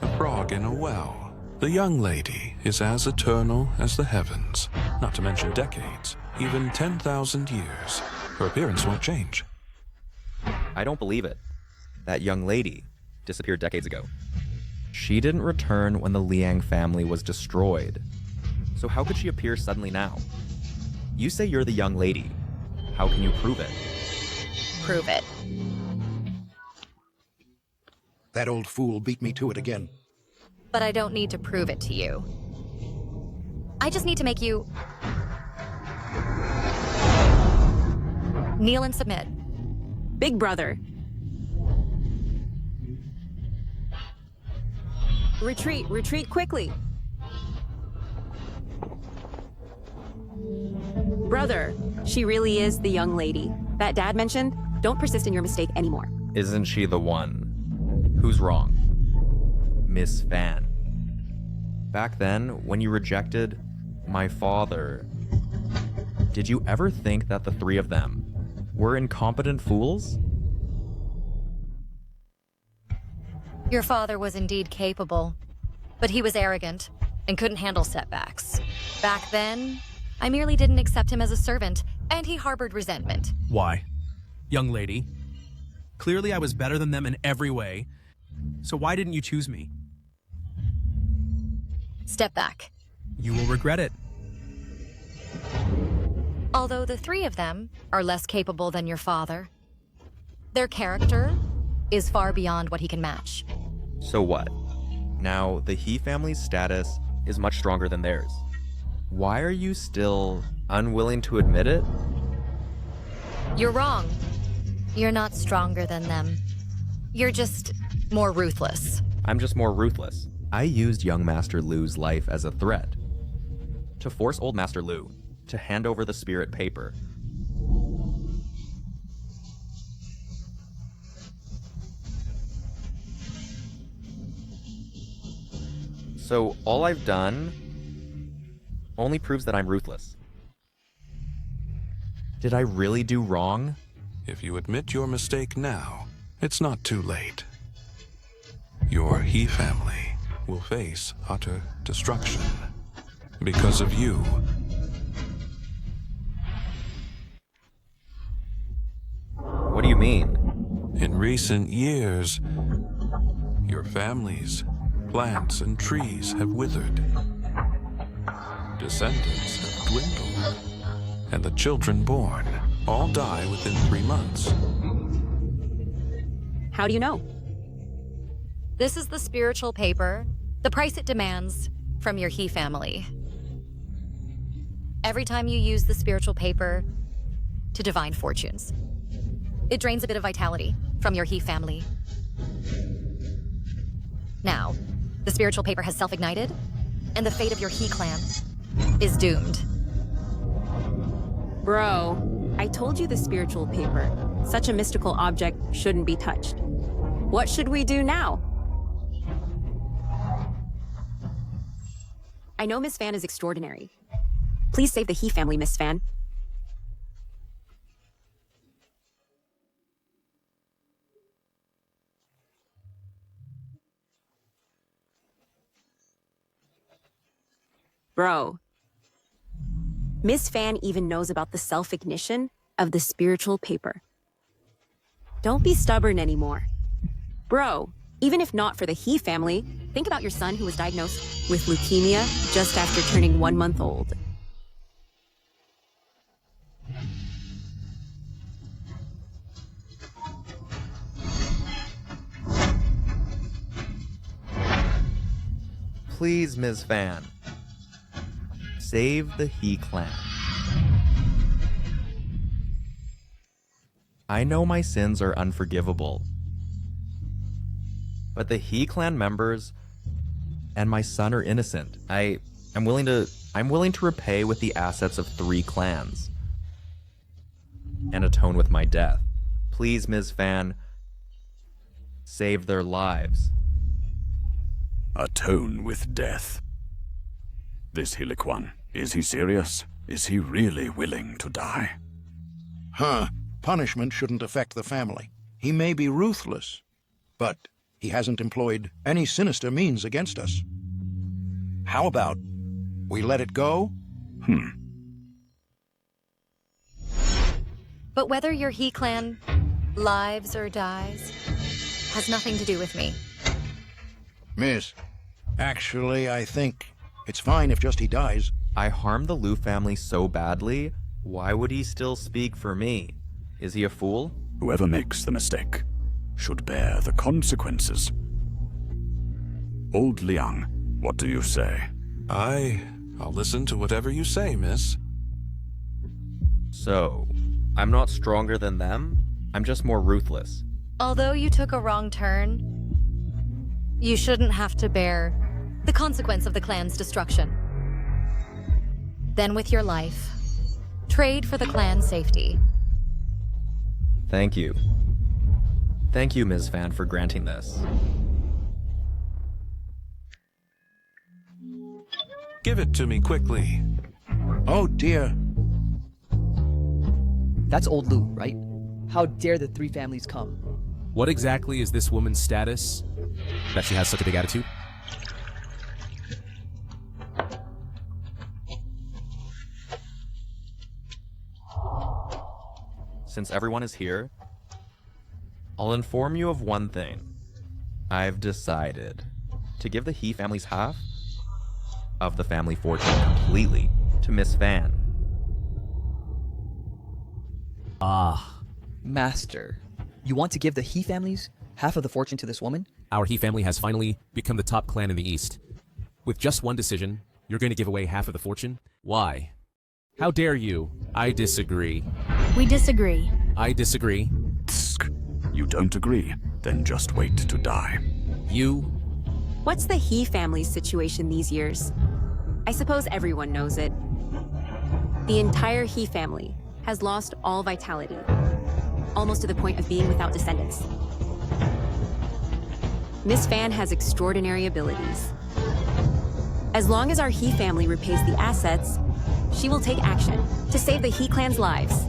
A frog in a well. The young lady is as eternal as the heavens, not to mention decades, even 10,000 years. Her appearance won't change. I don't believe it. That young lady disappeared decades ago. She didn't return when the Liang family was destroyed. So how could she appear suddenly now? You say you're the young lady. How can you prove it? Prove it. That old fool beat me to it again. But I don't need to prove it to you. I just need to make you kneel and submit. Big brother. Retreat quickly. Brother, she really is the young lady that Dad mentioned. Don't persist in your mistake anymore. Isn't she the one? Who's wrong? Miss Fan. Back then, when you rejected my father, did you ever think that the 3 of them were incompetent fools? Your father was indeed capable, but he was arrogant and couldn't handle setbacks. Back then, I merely didn't accept him as a servant, and he harbored resentment. Why? Young lady, clearly I was better than them in every way, so why didn't you choose me? Step back. You will regret it. Although the 3 of them are less capable than your father, their character is far beyond what he can match. So what? Now, the He family's status is much stronger than theirs. Why are you still unwilling to admit it? You're wrong. You're not stronger than them. You're just more ruthless. I'm just more ruthless. I used young Master Lu's life as a threat to force old Master Lu to hand over the spirit paper. So all I've done only proves that I'm ruthless. Did I really do wrong? If you admit your mistake now, it's not too late. Your He family will face utter destruction because of you. What do you mean? In recent years, your family's plants and trees have withered. Descendants have dwindled, and the children born all die within 3 months. How do you know? This is the spiritual paper, the price it demands from your He family. Every time you use the spiritual paper to divine fortunes, it drains a bit of vitality from your He family. Now, the spiritual paper has self-ignited, and the fate of your He clan is doomed. Bro, I told you the spiritual paper. Such a mystical object shouldn't be touched. What should we do now? I know Miss Fan is extraordinary. Please save the He family, Miss Fan. Bro, Miss Fan even knows about the self-ignition of the spiritual paper. Don't be stubborn anymore. Bro, even if not for the He family, think about your son who was diagnosed with leukemia just after turning 1 month old. Please, Ms. Fan. Save the He clan. I know my sins are unforgivable, but the He clan members and my son are innocent. I'm willing to repay with the assets of 3 clans and atone with my death. Please, Ms. Fan, save their lives. Atone with death. This Heliquan, is he serious? Is he really willing to die? Huh. Punishment shouldn't affect the family. He may be ruthless, but he hasn't employed any sinister means against us. How about we let it go? But whether your He clan lives or dies has nothing to do with me. Miss, actually, I think it's fine if just he dies. I harmed the Lu family so badly, why would he still speak for me? Is he a fool? Whoever makes the mistake should bear the consequences. Old Liang, what do you say? I'll listen to whatever you say, miss. So, I'm not stronger than them? I'm just more ruthless. Although you took a wrong turn, you shouldn't have to bear the consequence of the clan's destruction. Then with your life, trade for the clan's safety. Thank you. Thank you, Ms. Fan, for granting this. Give it to me quickly. Oh dear. That's old Lu, right? How dare the 3 families come? What exactly is this woman's status? That she has such a big attitude? Since everyone is here, I'll inform you of one thing. I've decided to give the He family's half of the family fortune completely to Miss Fan. Master, you want to give the He families half of the fortune to this woman? Our He family has finally become the top clan in the East. With just one decision, you're going to give away half of the fortune? Why? How dare you? I disagree. We disagree. I disagree. You don't agree? Then just wait to die. You? What's the He family's situation these years? I suppose everyone knows it. The entire He family has lost all vitality, almost to the point of being without descendants. Miss Fan has extraordinary abilities. As long as our He family repays the assets, she will take action to save the He clan's lives.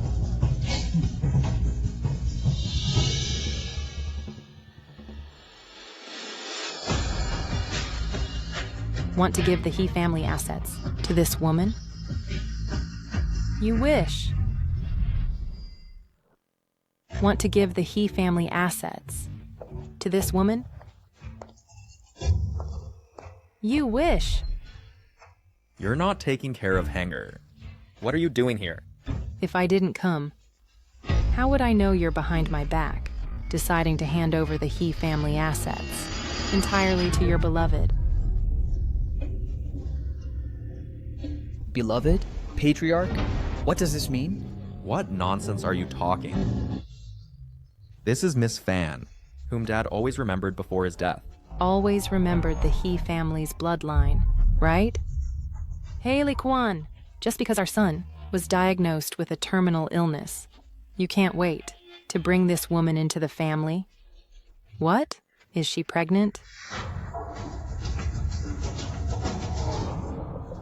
Want to give the He family assets to this woman? You wish. Want to give the He family assets to this woman? You wish. You're not taking care of Hanger. What are you doing here? If I didn't come, how would I know you're behind my back, deciding to hand over the He family assets entirely to your beloved? Beloved? Patriarch? What does this mean? What nonsense are you talking? This is Miss Fan, whom Dad always remembered before his death. Always remembered the He family's bloodline, right? Haley Kwan, just because our son was diagnosed with a terminal illness, you can't wait to bring this woman into the family? What? Is she pregnant?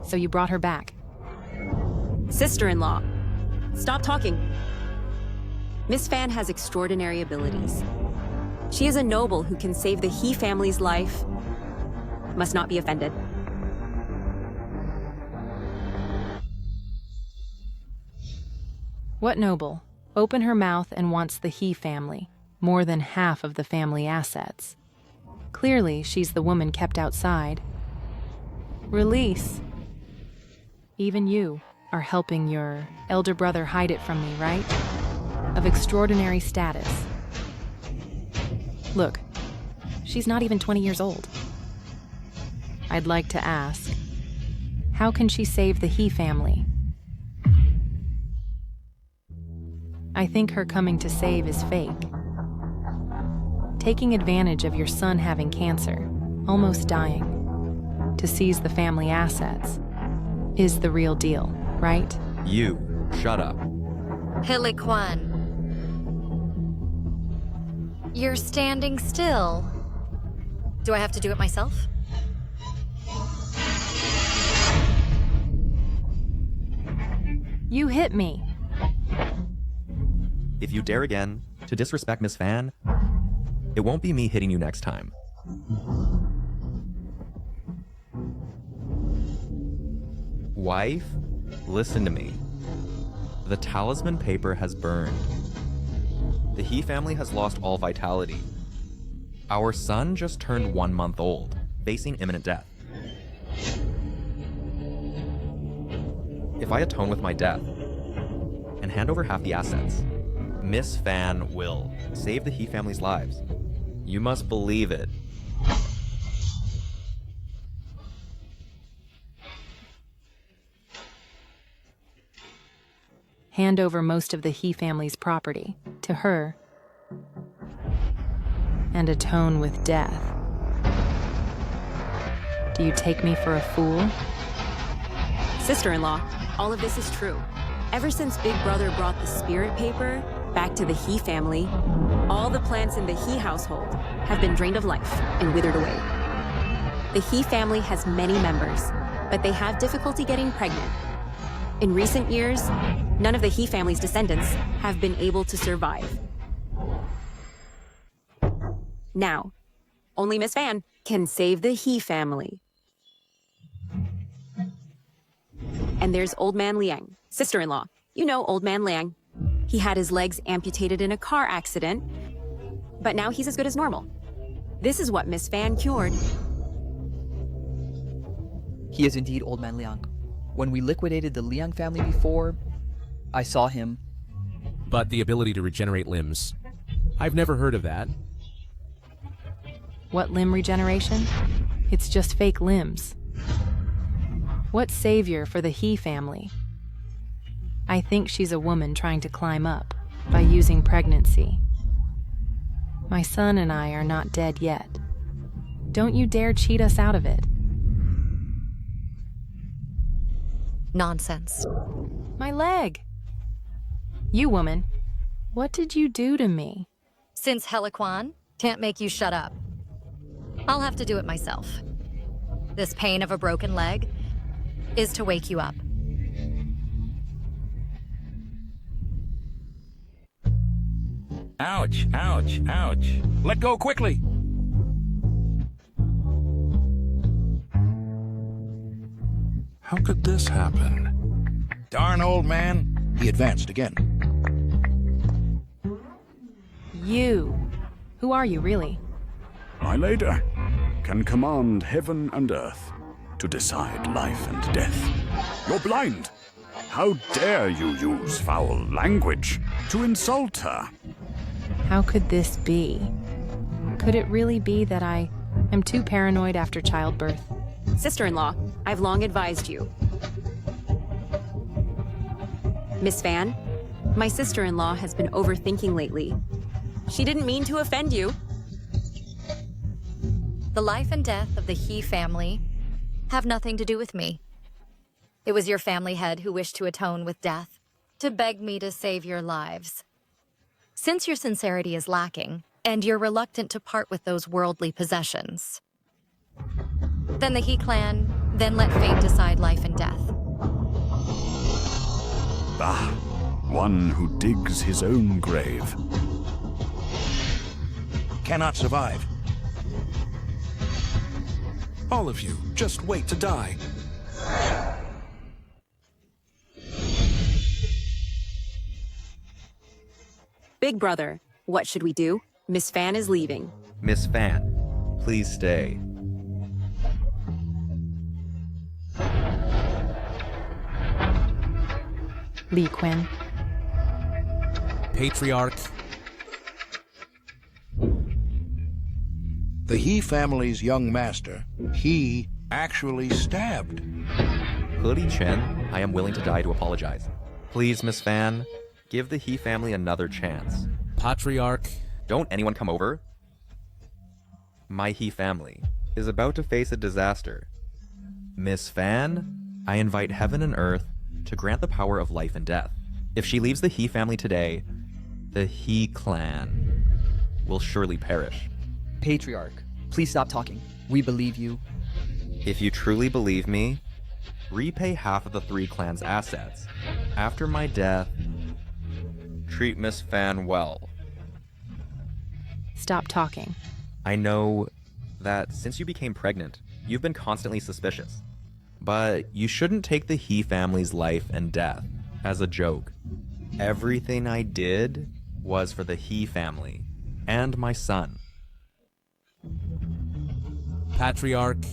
So you brought her back? Sister-in-law, stop talking. Miss Fan has extraordinary abilities. She is a noble who can save the He family's life. Must not be offended. What noble? Open her mouth and wants the He family, more than half of the family assets. Clearly, she's the woman kept outside. Release. Even you are helping your elder brother hide it from me, right? Of extraordinary status. Look, she's not even 20 years old. I'd like to ask, how can she save the He family? I think her coming to save is fake. Taking advantage of your son having cancer, almost dying, to seize the family assets, is the real deal, right? You, shut up. Hilly Kwan. You're standing still. Do I have to do it myself? You hit me. If you dare again to disrespect Miss Fan, it won't be me hitting you next time. Wife, listen to me. The talisman paper has burned. The He family has lost all vitality. Our son just turned 1 month old, facing imminent death. If I atone with my death and hand over half the assets, Miss Fan will save the He family's lives. You must believe it. Hand over most of the He family's property to her and atone with death. Do you take me for a fool? Sister-in-law, all of this is true. Ever since Big Brother brought the spirit paper back to the He family, all the plants in the He household have been drained of life and withered away. The He family has many members, but they have difficulty getting pregnant. In recent years, none of the He family's descendants have been able to survive. Now, only Miss Fan can save the He family. And there's Old Man Liang, sister-in-law. You know Old Man Liang. He had his legs amputated in a car accident, but now he's as good as normal. This is what Miss Fan cured. He is indeed Old Man Liang. When we liquidated the Liang family before, I saw him. But the ability to regenerate limbs, I've never heard of that. What limb regeneration? It's just fake limbs. What savior for the He family? I think she's a woman trying to climb up by using pregnancy. My son and I are not dead yet. Don't you dare cheat us out of it. Nonsense. My leg. You woman, what did you do to me? Since Heliquan can't make you shut up, I'll have to do it myself. This pain of a broken leg is to wake you up. Ouch, ouch, ouch. Let go quickly. How could this happen? Darn old man. He advanced again. You. Who are you, really? My lady can command heaven and earth to decide life and death. You're blind. How dare you use foul language to insult her? How could this be? Could it really be that I am too paranoid after childbirth? Sister-in-law, I've long advised you. Miss Van, my sister-in-law has been overthinking lately. She didn't mean to offend you. The life and death of the He family have nothing to do with me. It was your family head who wished to atone with death, to beg me to save your lives. Since your sincerity is lacking, and you're reluctant to part with those worldly possessions, then the He clan, then let fate decide life and death. Ah, one who digs his own grave. Cannot survive. All of you, just wait to die. Big brother, what should we do? Miss Fan is leaving. Miss Fan, please stay. Lee Quinn. Patriarch. The He family's young master, he actually stabbed. Hoodie Chen, I am willing to die to apologize. Please, Miss Fan, give the He family another chance. Patriarch. Don't anyone come over. My He family is about to face a disaster. Miss Fan, I invite heaven and earth to grant the power of life and death. If she leaves the He family today, the He clan will surely perish. Patriarch, please stop talking. We believe you. If you truly believe me, repay half of the 3 clans' assets. After my death, treat Miss Fan well. Stop talking. I know that since you became pregnant, you've been constantly suspicious. But you shouldn't take the He family's life and death as a joke. Everything I did was for the He family and my son. Patriarch.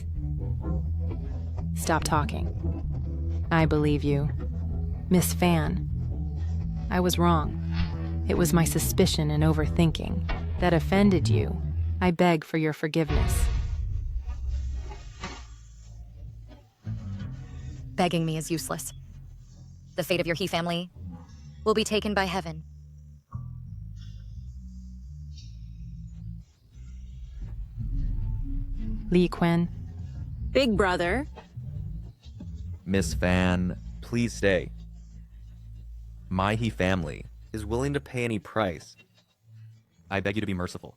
Stop talking. I believe you. Miss Fan, I was wrong. It was my suspicion and overthinking that offended you. I beg for your forgiveness. Begging me is useless. The fate of your He family will be taken by heaven. Lee Quinn. Big brother. Miss Fan, please stay. My He family is willing to pay any price. I beg you to be merciful.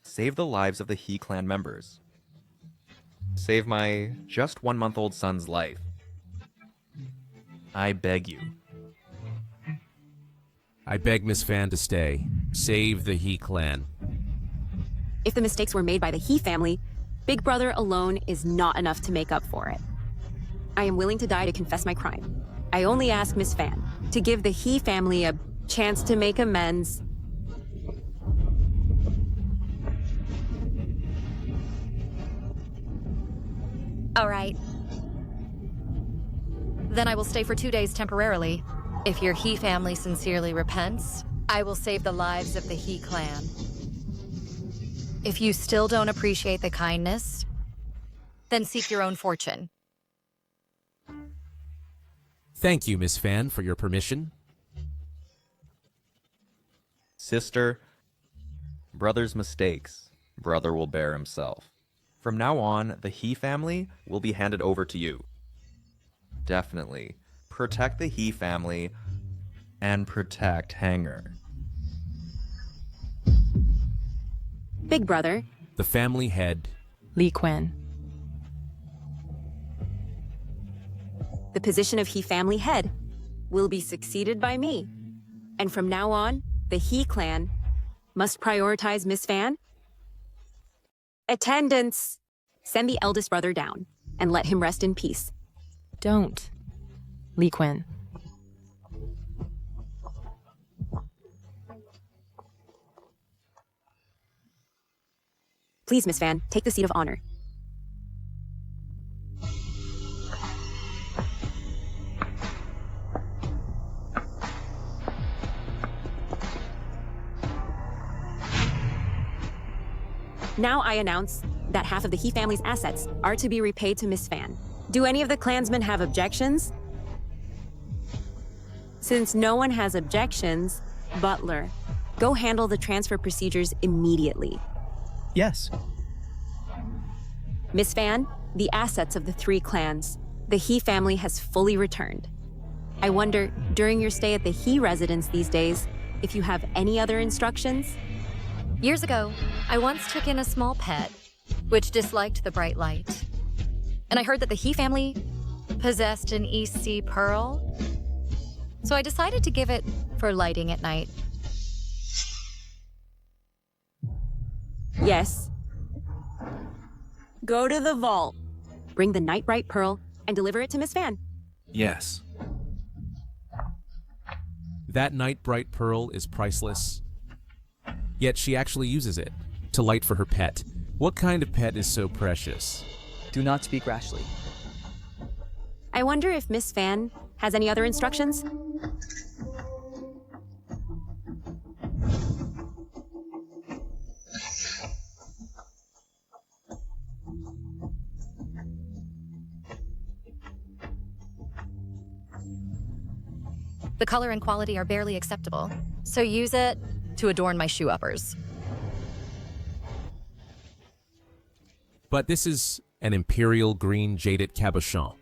Save the lives of the He clan members. Save my just 1-month-old son's life. I beg you. I beg Miss Fan to stay. Save the He clan. If the mistakes were made by the He family, Big brother alone is not enough to make up for it. I am willing to die to confess my crime. I only ask Miss Fan to give the He family a chance to make amends. All right. Then I will stay for 2 days temporarily. If your He family sincerely repents, I will save the lives of the He clan. If you still don't appreciate the kindness, then seek your own fortune. Thank you, Miss Fan, for your permission. Sister, brother's mistakes, brother will bear himself. From now on, the He family will be handed over to you. Definitely. Protect the He family and protect Hanger. Big brother. The family head. Li Quen. The position of He family head will be succeeded by me. And from now on, the He clan must prioritize Miss Fan. Attendance! Send the eldest brother down and let him rest in peace. Don't. Li Quen. Please, Miss Fan, take the seat of honor. Now I announce that half of the He family's assets are to be repaid to Miss Fan. Do any of the clansmen have objections? Since no one has objections, Butler, go handle the transfer procedures immediately. Yes. Miss Fan, the assets of the 3 clans, the He family has fully returned. I wonder, during your stay at the He residence these days, if you have any other instructions? Years ago, I once took in a small pet, which disliked the bright light. And I heard that the He family possessed an East Sea pearl. So I decided to give it for lighting at night. Yes. Go to the vault. Bring the night bright pearl and deliver it to Miss Fan. Yes. That night bright pearl is priceless. Yet she actually uses it to light for her pet. What kind of pet is so precious? Do not speak rashly. I wonder if Miss Fan has any other instructions? The color and quality are barely acceptable, so use it to adorn my shoe uppers. But this is an imperial green jaded cabochon.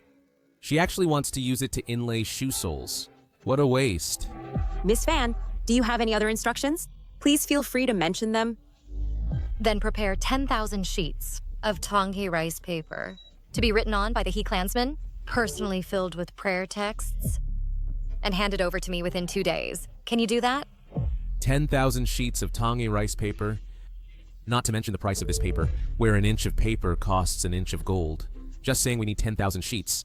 She actually wants to use it to inlay shoe soles. What a waste. Miss Fan, do you have any other instructions? Please feel free to mention them. Then prepare 10,000 sheets of Tonghi rice paper to be written on by the He clansmen, personally filled with prayer texts, and handed over to me within 2 days. Can you do that? 10,000 sheets of Tonghi rice paper. Not to mention the price of this paper, where an inch of paper costs an inch of gold. Just saying we need 10,000 sheets.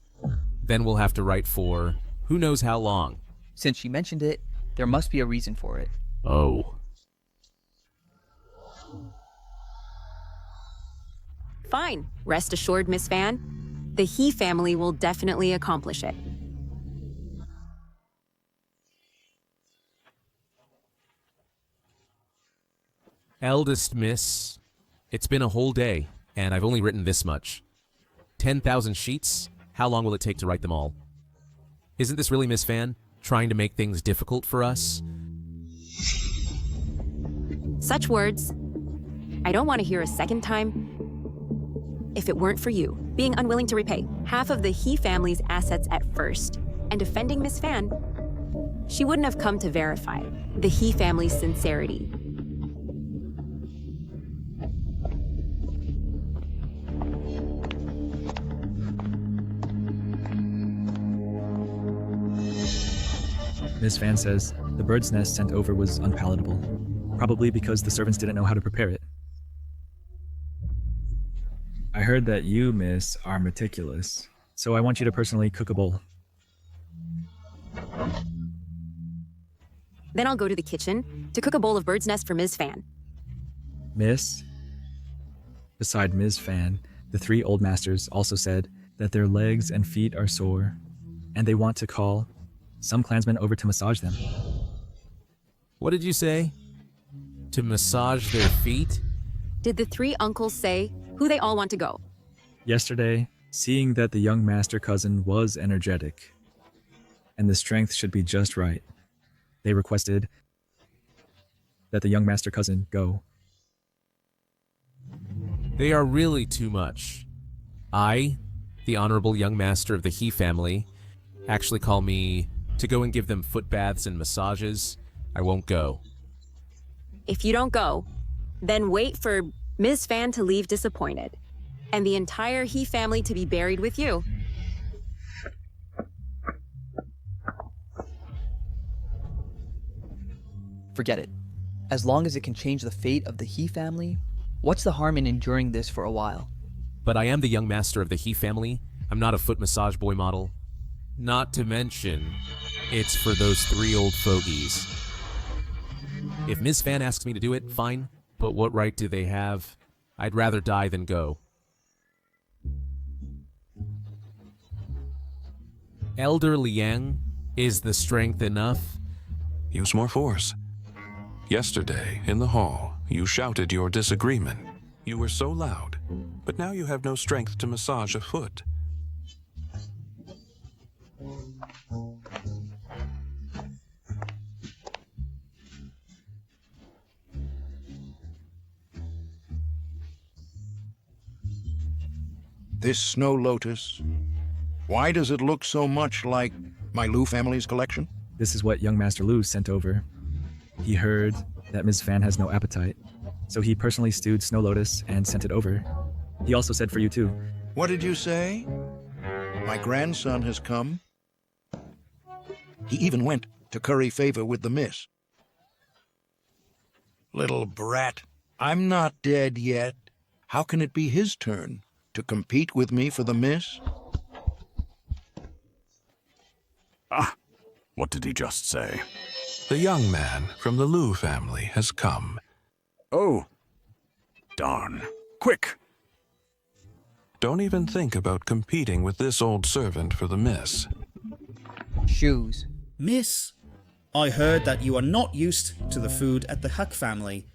Then we'll have to write for who knows how long. Since she mentioned it, there must be a reason for it. Oh. Fine. Rest assured, Miss Fan. The He family will definitely accomplish it. Eldest Miss, it's been a whole day, and I've only written this much. 10,000 sheets? How long will it take to write them all? Isn't this really Miss Fan, trying to make things difficult for us? Such words, I don't want to hear a second time. If it weren't for you, being unwilling to repay half of the He family's assets at first, and defending Miss Fan, she wouldn't have come to verify the He family's sincerity. Miss Fan says the bird's nest sent over was unpalatable, probably because the servants didn't know how to prepare it. I heard that you, miss, are meticulous, so I want you to personally cook a bowl. Then I'll go to the kitchen to cook a bowl of bird's nest for Ms. Fan. Miss? Beside Ms. Fan, the 3 old masters also said that their legs and feet are sore, and they want to call some clansmen over to massage them. What did you say? To massage their feet? Did the three uncles say who they all want to go? Yesterday, seeing that the young master cousin was energetic, and the strength should be just right, they requested that the young master cousin go. They are really too much. I, the honorable young master of the He family, actually call me to go and give them foot baths and massages. I won't go. If you don't go, then wait for Ms. Fan to leave disappointed, and the entire He family to be buried with you. Forget it. As long as it can change the fate of the He family, what's the harm in enduring this for a while? But I am the young master of the He family. I'm not a foot massage boy model. Not to mention, it's for those three old fogies. If Ms. Fan asks me to do it, fine. But what right do they have? I'd rather die than go. Elder Liang, is the strength enough? Use more force. Yesterday, in the hall, you shouted your disagreement. You were so loud, but now you have no strength to massage a foot. This snow lotus, why does it look so much like my Lu family's collection? This is what young Master Lu sent over. He heard that Ms. Fan has no appetite, so he personally stewed Snow Lotus and sent it over. He also said for you too. What did you say? My grandson has come? He even went to curry favor with the miss. Little brat, I'm not dead yet. How can it be his turn to compete with me for the miss? Ah, what did he just say? The young man from the Lu family has come. Oh, darn. Quick! Don't even think about competing with this old servant for the miss. Shoes. Miss, I heard that you are not used to the food at the Huck family,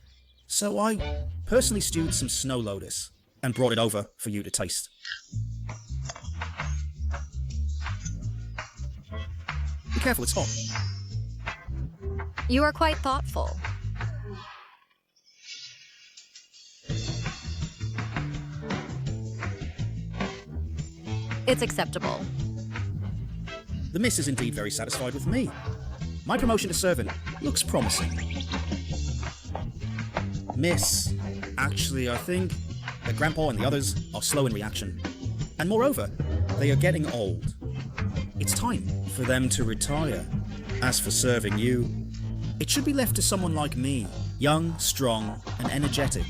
so I personally stewed some snow lotus and brought it over for you to taste. Be careful, it's hot. You are quite thoughtful. It's acceptable. The miss is indeed very satisfied with me. My promotion to servant looks promising. Miss, actually, I think that Grandpa and the others are slow in reaction. And moreover, they are getting old. It's time for them to retire. As for serving you, it should be left to someone like me, young, strong, and energetic.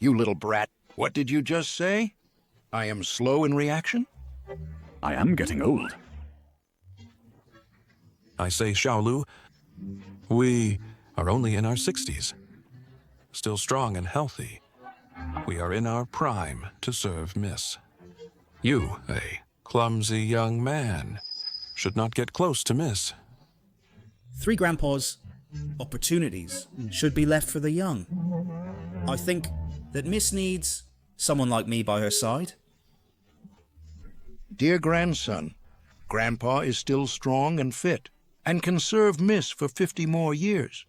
You little brat, what did you just say? I am slow in reaction? I am getting old. I say, Xiaolu, we are only in our 60s. Still strong and healthy. We are in our prime to serve Miss. You, a clumsy young man, should not get close to Miss. Three grandpas, opportunities should be left for the young. I think that Miss needs someone like me by her side. Dear grandson, Grandpa is still strong and fit, and can serve Miss for 50 more years.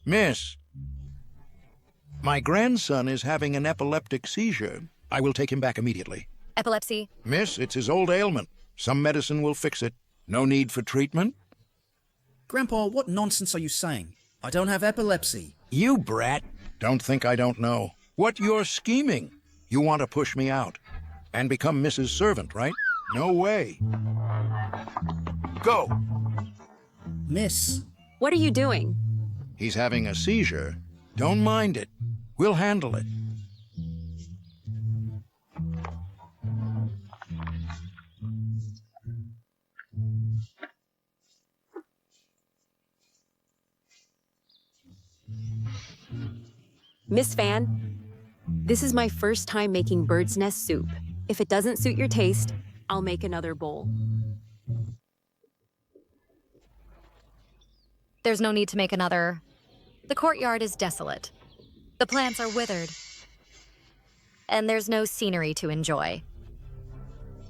Miss, my grandson is having an epileptic seizure. I will take him back immediately. Epilepsy? Miss, it's his old ailment. Some medicine will fix it. No need for treatment. Grandpa, what nonsense are you saying? I don't have epilepsy. You brat. Don't think I don't know. What you're scheming. You want to push me out and become Mrs. Servant, right? No way. Go. Miss. What are you doing? He's having a seizure. Don't mind it. We'll handle it. Miss Fan, this is my first time making bird's nest soup. If it doesn't suit your taste, I'll make another bowl. There's no need to make another. The courtyard is desolate. The plants are withered. And there's no scenery to enjoy.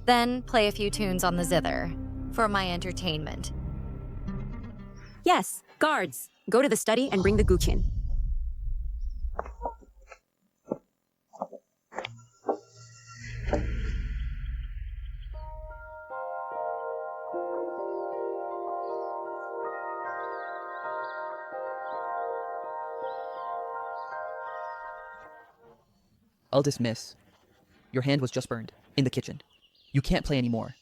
Then play a few tunes on the zither for my entertainment. Yes, guards. Go to the study and bring the guqin. Eldest Miss, your hand was just burned in the kitchen. You can't play anymore.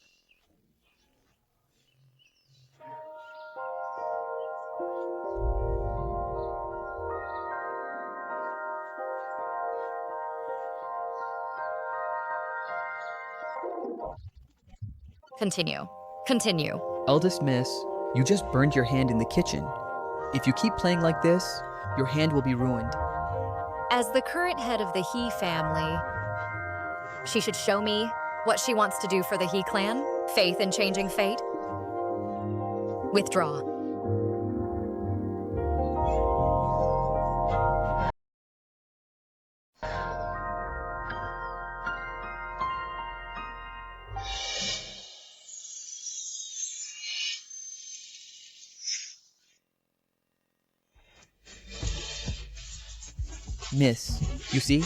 Continue. Continue. Eldest Miss, you just burned your hand in the kitchen. If you keep playing like this, your hand will be ruined. As the current head of the He family, she should show me what she wants to do for the He clan. Faith in changing fate. Withdraw. Miss, you see?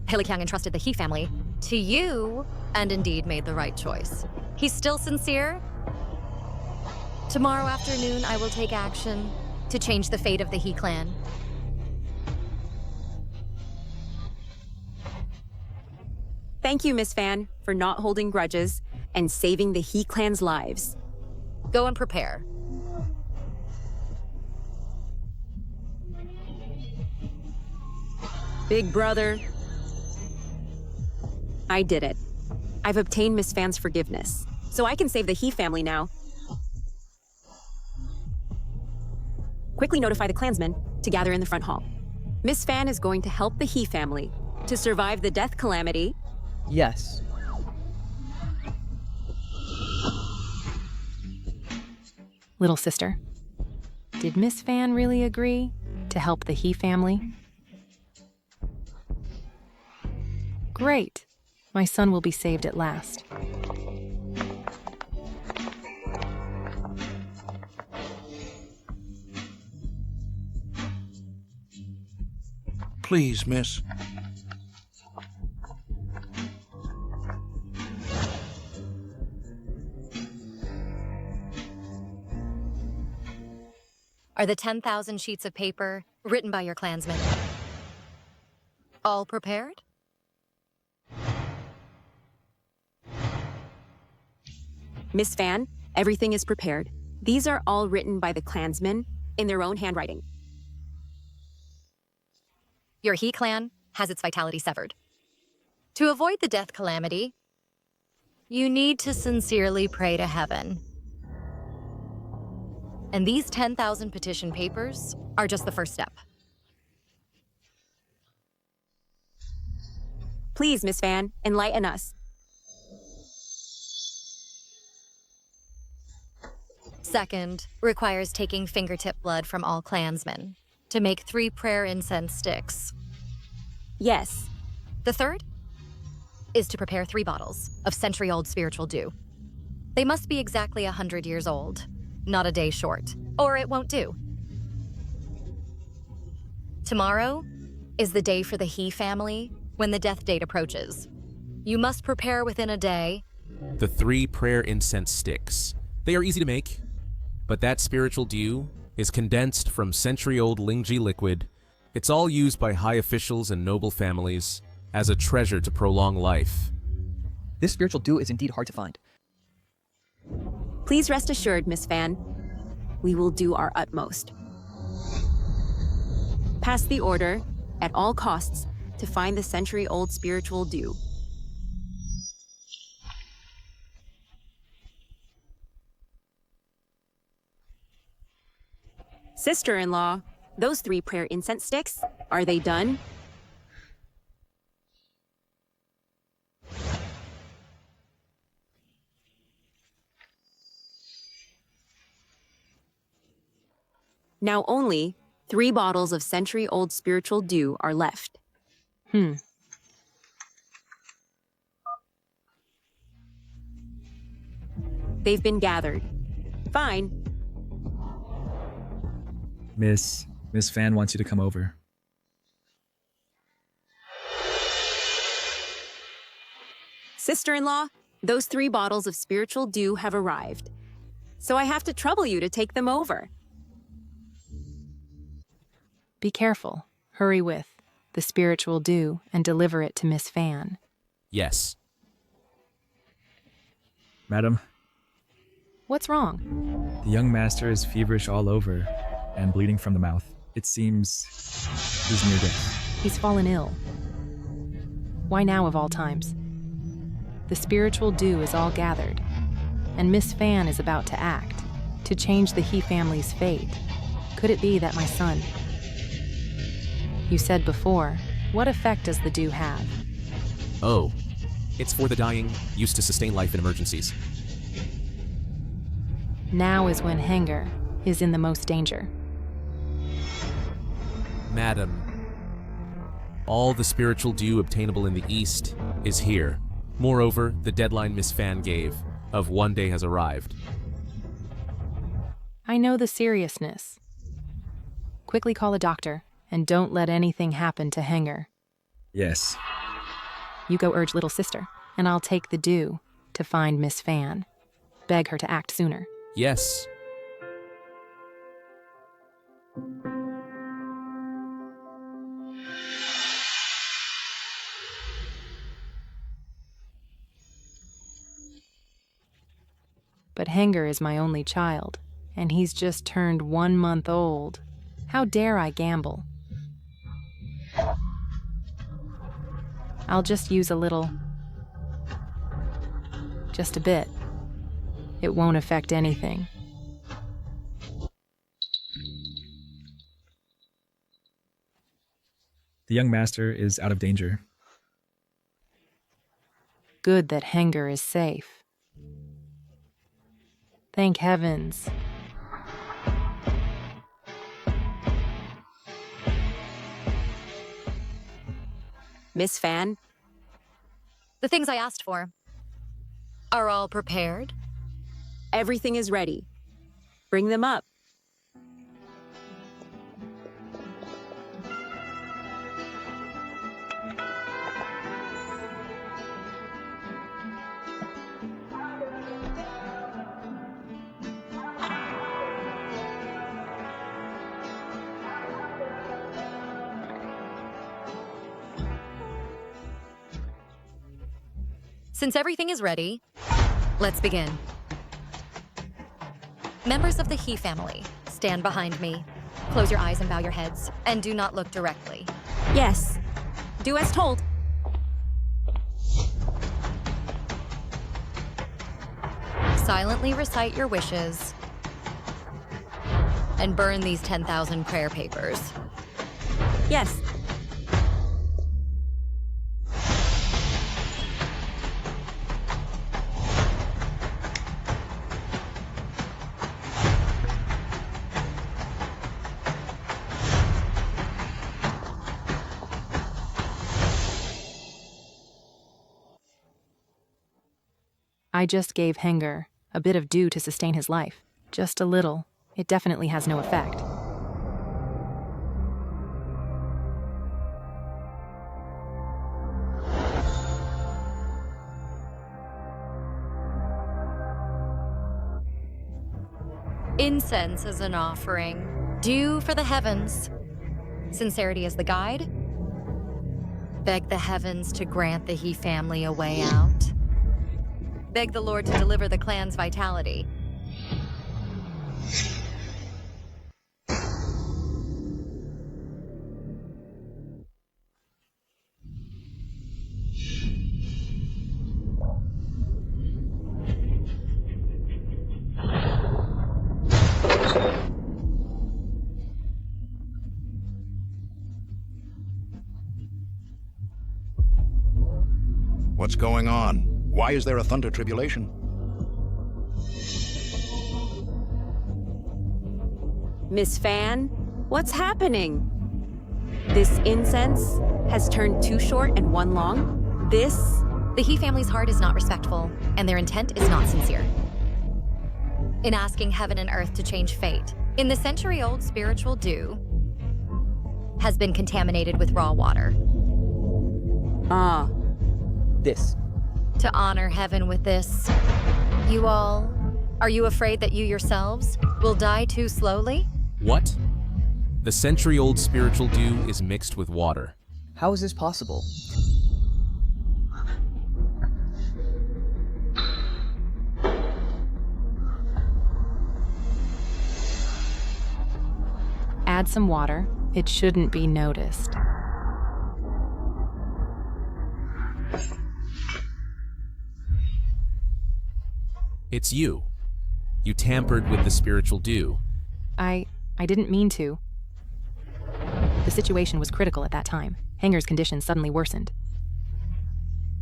Hilikyang entrusted the He family to you, and indeed made the right choice. He's still sincere. Tomorrow afternoon, I will take action to change the fate of the He clan. Thank you, Miss Fan, for not holding grudges and saving the He clan's lives. Go and prepare. Big brother, I did it. I've obtained Miss Fan's forgiveness, so I can save the He family now. Quickly notify the clansmen to gather in the front hall. Miss Fan is going to help the He family to survive the death calamity. Yes. Little sister, did Miss Fan really agree to help the He family? Great. My son will be saved at last. Please, miss. Are the 10,000 sheets of paper written by your clansmen all prepared? Miss Fan, everything is prepared. These are all written by the clansmen in their own handwriting. Your He clan has its vitality severed. To avoid the death calamity, you need to sincerely pray to heaven. And these 10,000 petition papers are just the first step. Please, Miss Fan, enlighten us. Second, requires taking fingertip blood from all clansmen to make 3 prayer incense sticks. Yes. The third is to prepare 3 bottles of century-old spiritual dew. They must be exactly 100 years old, not a day short, or it won't do. Tomorrow is the day for the He family when the death date approaches. You must prepare within a day. The 3 prayer incense sticks. They are easy to make, but that spiritual dew is condensed from century-old Lingji liquid. It's all used by high officials and noble families as a treasure to prolong life. This spiritual dew is indeed hard to find. Please rest assured, Miss Fan. We will do our utmost. Pass the order, at all costs, to find the century-old spiritual dew. Sister-in-law, those 3 prayer incense sticks, are they done? Now only 3 bottles of century-old spiritual dew are left. They've been gathered. Fine. Miss Fan wants you to come over. Sister-in-law, those 3 bottles of spiritual dew have arrived. So I have to trouble you to take them over. Be careful. Hurry with the spiritual dew and deliver it to Miss Fan. Yes. Madam, What's wrong? the young master is feverish all over and bleeding from the mouth. It seems he's near death. He's fallen ill. Why now of all times? The spiritual dew is all gathered, and Miss Fan is about to act, to change the He family's fate. Could it be that my son... You said before, what effect does the dew have? Oh, it's for the dying, used to sustain life in emergencies. Now is when Hanger is in the most danger. Madam, all the spiritual dew obtainable in the East is here. Moreover, the deadline Miss Fan gave of 1 day has arrived. I know the seriousness. Quickly call a doctor, and don't let anything happen to Hanger. Yes. You go urge little sister, and I'll take the dew to find Miss Fan. Beg her to act sooner. Yes. But Hanger is my only child, and he's just turned 1 month old. How dare I gamble? I'll just use a little. Just a bit. It won't affect anything. The young master is out of danger. Good that Hanger is safe. Thank heavens. Miss Fan? The things I asked for are all prepared? Everything is ready. Bring them up. Since everything is ready, let's begin. Members of the He family, stand behind me. Close your eyes and bow your heads, and do not look directly. Yes. Do as told. Silently recite your wishes, and burn these 10,000 prayer papers. Yes. I just gave Hanger a bit of dew to sustain his life. Just a little. It definitely has no effect. Incense is an offering. Dew for the heavens. Sincerity is the guide. Beg the heavens to grant the He family a way out. Beg the Lord to deliver the clan's vitality. What's going on? Why is there a thunder tribulation? Miss Fan, what's happening? This incense has turned 2 short and 1 long? This? The He family's heart is not respectful, and their intent is not sincere. In asking heaven and earth to change fate, in the century-old spiritual dew, has been contaminated with raw water. This. To honor heaven with this, are you afraid that you yourselves will die too slowly? What? The century-old spiritual dew is mixed with water. How is this possible? Add some water. It shouldn't be noticed. It's you. You tampered with the spiritual dew. I didn't mean to. The situation was critical at that time. Hanger's condition suddenly worsened.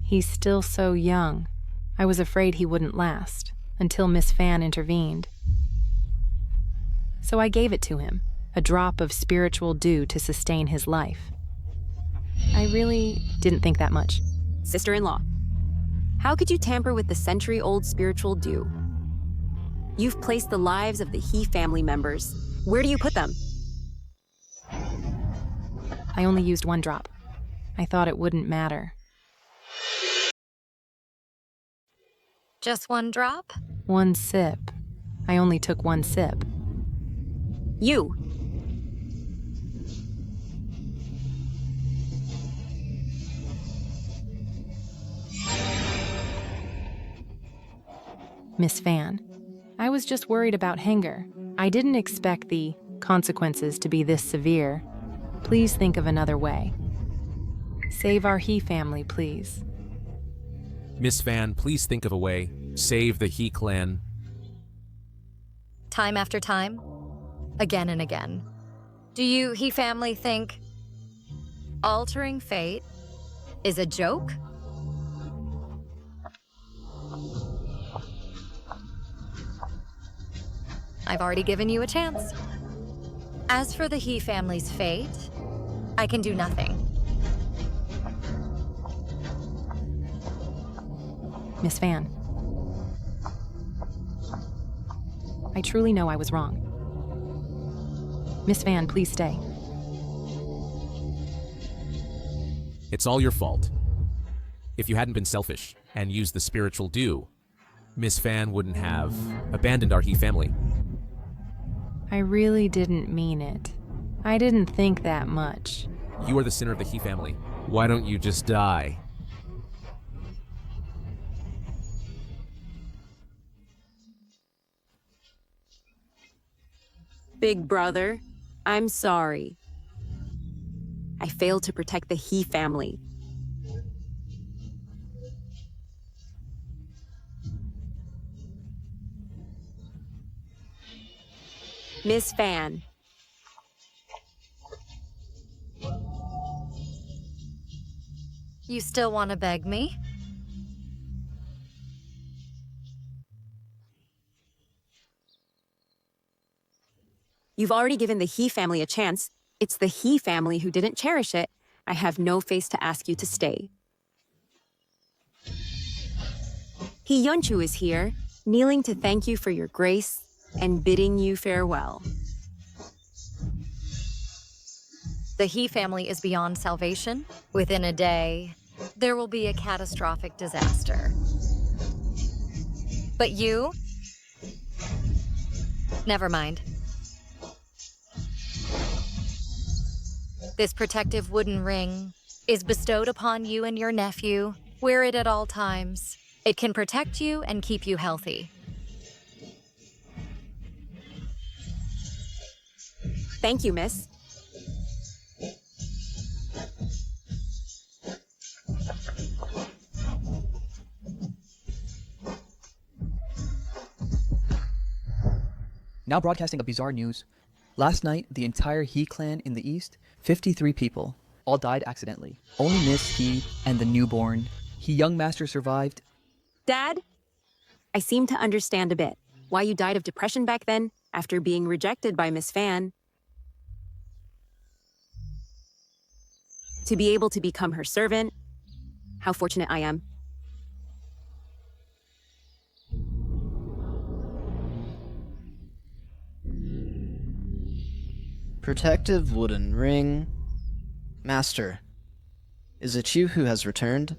He's still so young. I was afraid he wouldn't last, until Miss Fan intervened. So I gave it to him, a drop of spiritual dew to sustain his life. I really didn't think that much. Sister-in-law, how could you tamper with the century-old spiritual dew? You've placed the lives of the He family members. Where do you put them? I only used 1 drop. I thought it wouldn't matter. Just 1 drop? 1 sip. I only took 1 sip. You! Miss Fan, I was just worried about Hanger. I didn't expect the consequences to be this severe. Please think of another way. Save our He family, please. Miss Fan, please think of a way. Save the He clan. Time after time, again and again. Do you He family think altering fate is a joke? I've already given you a chance. As for the He family's fate, I can do nothing. Miss Fan, I truly know I was wrong. Miss Fan, please stay. It's all your fault. If you hadn't been selfish and used the spiritual dew, Miss Fan wouldn't have abandoned our He family. I really didn't mean it. I didn't think that much. You are the sinner of the He family. Why don't you just die? Big brother, I'm sorry. I failed to protect the He family. Miss Fan. You still want to beg me? You've already given the He family a chance. It's the He family who didn't cherish it. I have no face to ask you to stay. He Yunchu is here, kneeling to thank you for your grace and bidding you farewell. The He family is beyond salvation. Within a day, there will be a catastrophic disaster. But you? Never mind. This protective wooden ring is bestowed upon you and your nephew. Wear it at all times. It can protect you and keep you healthy. Thank you, miss. Now broadcasting a bizarre news. Last night, the entire He clan in the east, 53 people, all died accidentally. Only Miss He and the newborn young master survived. Dad, I seem to understand a bit why you died of depression back then after being rejected by Miss Fan. To be able to become her servant, how fortunate I am. Protective wooden ring. Master, is it you who has returned?